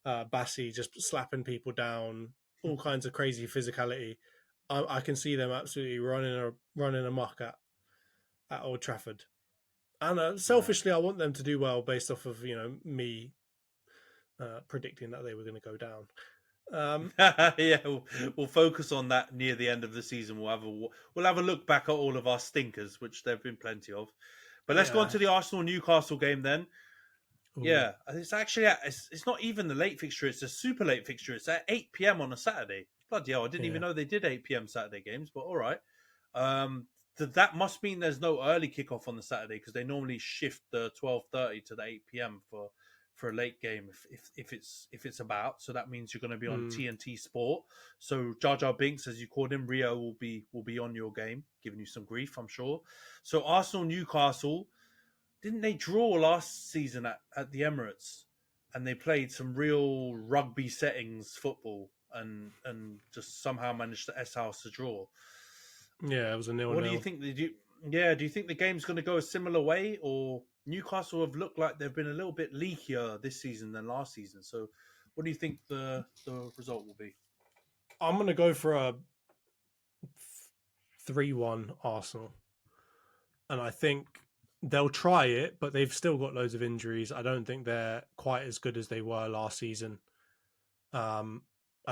Bassi just slapping people down, all kinds of crazy physicality. I can see them absolutely running amok at Old Trafford. And selfishly, I want them to do well based off of me predicting that they were going to go down. Yeah, we'll focus on that near the end of the season. We'll have a look back at all of our stinkers, which there've been plenty of. But let's go on to the Arsenal Newcastle game then. Ooh. Yeah, it's actually it's not even the late fixture; it's a super late fixture. It's at 8 p.m. on a Saturday. Bloody hell! I didn't even know they did 8 p.m. Saturday games. But all right, that must mean there's no early kickoff on the Saturday because they normally shift the 12:30 to the 8 p.m. for a late game if it's about. So that means you're going to be on TNT Sport. So Jar Jar Binks, as you called him, Rio will be on your game, giving you some grief, I'm sure. So Arsenal Newcastle, didn't they draw last season at the Emirates? And they played some real rugby settings football and just somehow managed to S-house a draw. Yeah, it was a 0-0. What do you think? Do you think the game's going to go a similar way, or Newcastle have looked like they've been a little bit leakier this season than last season? So what do you think the result will be? I'm going to go for a 3-1 Arsenal. And I think they'll try it, but they've still got loads of injuries. I don't think they're quite as good as they were last season. I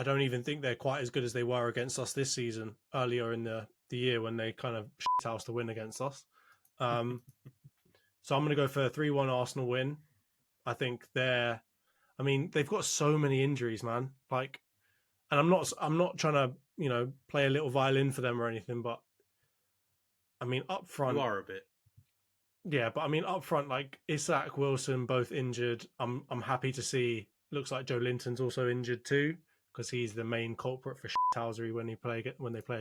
don't even think they're quite as good as they were against us this season, earlier in the year when they kind of shit-house to win against us. So I'm going to go for a 3-1 Arsenal win. I think they've got so many injuries, man. And I'm not trying to, play a little violin for them or anything, but up front, you are a bit. Yeah, but up front, Isak, Wilson, both injured. I'm happy to see. Looks like Joe Linton's also injured too, because he's the main culprit for shithousery when they play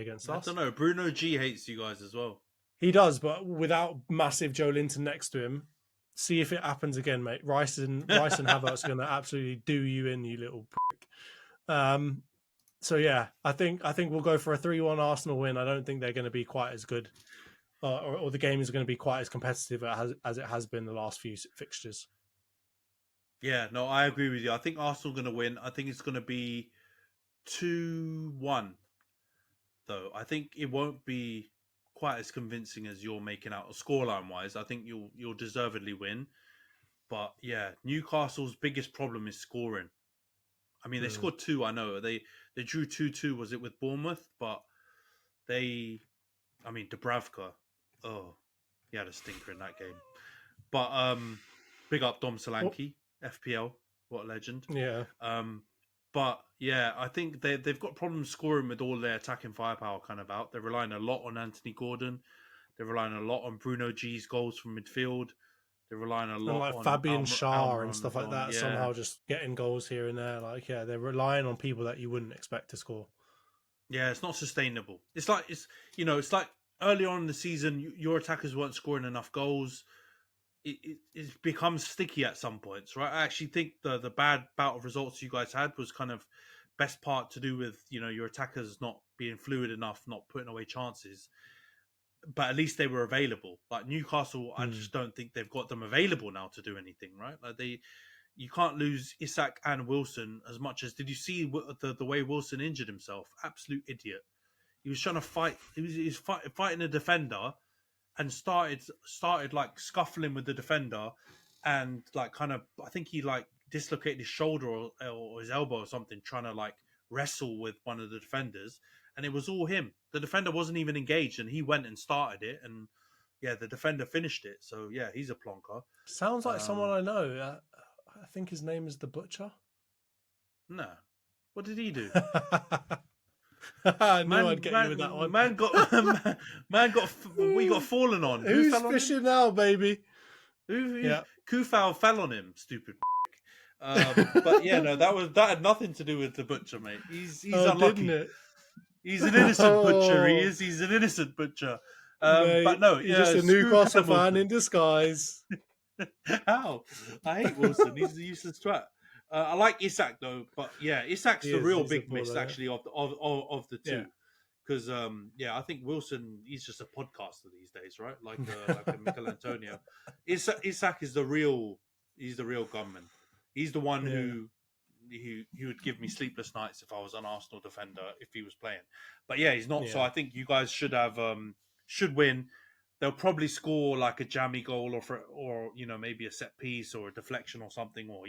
against us. I don't know. Bruno G hates you guys as well. He does, but without massive Joe Linton next to him, see if it happens again, mate. Rice and Havertz are going to absolutely do you in, you little prick. So yeah, I think we'll go for a 3-1 Arsenal win. I don't think they're going to be quite as good, or the game is going to be quite as competitive as it has been the last few fixtures. Yeah, no, I agree with you. I think Arsenal are going to win. I think it's going to be 2-1, though. I think it won't be quite as convincing as you're making out scoreline wise. I think you'll deservedly win. But yeah, Newcastle's biggest problem is scoring. They scored 2, I know. They drew 2-2, was it, with Bournemouth? But Dubravka, he had a stinker in that game. But big up Dom Solanke, FPL, what a legend. Yeah. But yeah, I think they've got problems scoring with all their attacking firepower kind of out. They're relying a lot on Anthony Gordon. They're relying a lot on Bruno G's goals from midfield. They're relying a lot on Fabian Schär and stuff like that. Yeah. Somehow just getting goals here and there. They're relying on people that you wouldn't expect to score. Yeah, it's not sustainable. It's like early on in the season, your attackers weren't scoring enough goals. It becomes sticky at some points, right? I actually think the bad bout of results you guys had was kind of best part to do with, your attackers not being fluid enough, not putting away chances. But at least they were available. Like Newcastle, I just don't think they've got them available now to do anything, right? You can't lose Isak and Wilson as much as. Did you see the way Wilson injured himself? Absolute idiot. He was trying to fight. He was fighting a defender, and started scuffling with the defender, and I think he dislocated his shoulder or his elbow or something, trying to wrestle with one of the defenders, and it was all him. The defender wasn't even engaged, and he went and started it, and yeah, the defender finished it. So yeah, he's a plonker. Sounds like someone I know. I think his name is The Butcher. No. What did he do? I knew I'd get you with that one. We got fallen on. Who's fell on fishing now, baby? Kufau fell on him, stupid. But yeah, no, that had nothing to do with the butcher, mate. He's unlucky. Didn't it? He's an innocent butcher. He is. He's an innocent butcher. Mate, but no, he's just a Newcastle fan in disguise. How? I hate Wilson. He's a useless twat. I like Isak though, but yeah, Isak's the real big miss actually of the two. Because I think Wilson, he's just a podcaster these days, right? Like a Mikel Antonio. Isak is the real gunman. He's the one who would give me sleepless nights if I was an Arsenal defender if he was playing. But yeah, he's not. Yeah. So I think you guys should win. They'll probably score like a jammy goal or maybe a set piece or a deflection or something, or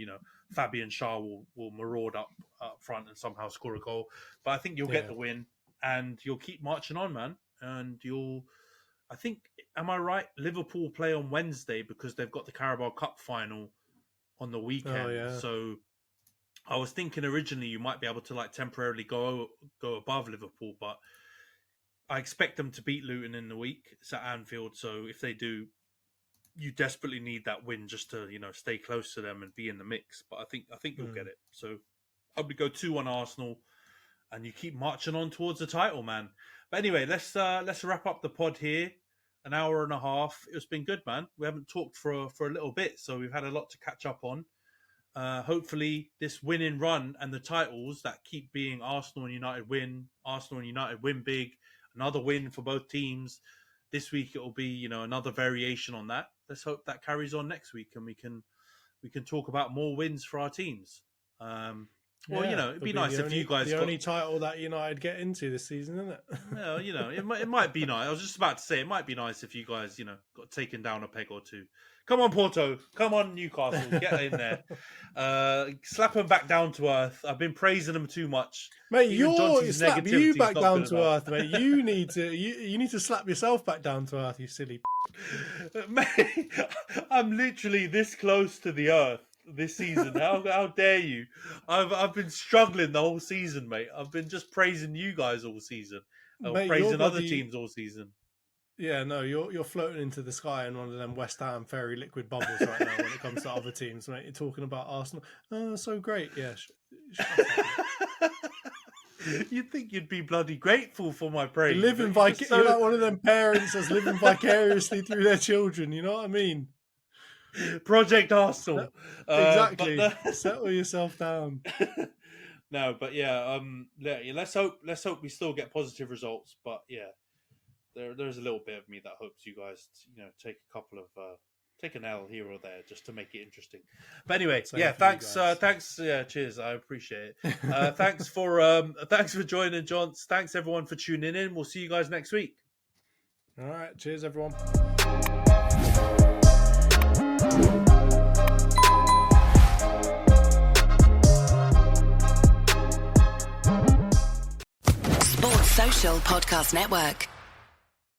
Fabian Schär will maraud up front and somehow score a goal. But I think you'll get the win and you'll keep marching on, man. And I think, am I right? Liverpool play on Wednesday because they've got the Carabao Cup final on the weekend. Oh, yeah. So I was thinking originally you might be able to like temporarily go above Liverpool, but I expect them to beat Luton in the week. It's at Anfield, so if they do, you desperately need that win just to stay close to them and be in the mix. But I think you'll get it. So I'll go 2-1 Arsenal, and you keep marching on towards the title, man. But anyway, let's wrap up the pod here. An hour and a half. It's been good, man. We haven't talked for a little bit, so we've had a lot to catch up on. Hopefully, this winning run and the titles that keep being Arsenal and United win big. Another win for both teams. This week it will be, another variation on that. Let's hope that carries on next week, and we can talk about more wins for our teams. It'd be nice if you guys the only title that United get into this season, isn't it? Well, it might be nice. I was just about to say it might be nice if you guys, got taken down a peg or two. Come on, Porto. Come on, Newcastle. Get in there. Slap them back down to earth. I've been praising them too much. Mate, slap you back down to earth, mate. You need to slap yourself back down to earth, you silly. Mate, I'm literally this close to the earth this season. How dare you? I've been struggling the whole season, mate. I've been just praising you guys all season. Mate, praising other teams all season. Yeah, no, you're floating into the sky in one of them West Ham fairy liquid bubbles right now when it comes to other teams, mate. You're talking about Arsenal. Oh, so great. Yeah. You'd think you'd be bloody grateful for my praise. You're like one of them parents that's living vicariously through their children. You know what I mean? Project Arsenal. Exactly. Settle yourself down. No, but let's hope we still get positive results. But yeah. There's a little bit of me that hopes you guys, take an L here or there just to make it interesting. But anyway, thanks. Cheers. I appreciate it. Thanks for joining, John. Thanks everyone for tuning in. We'll see you guys next week. All right. Cheers, everyone. Sports Social Podcast Network.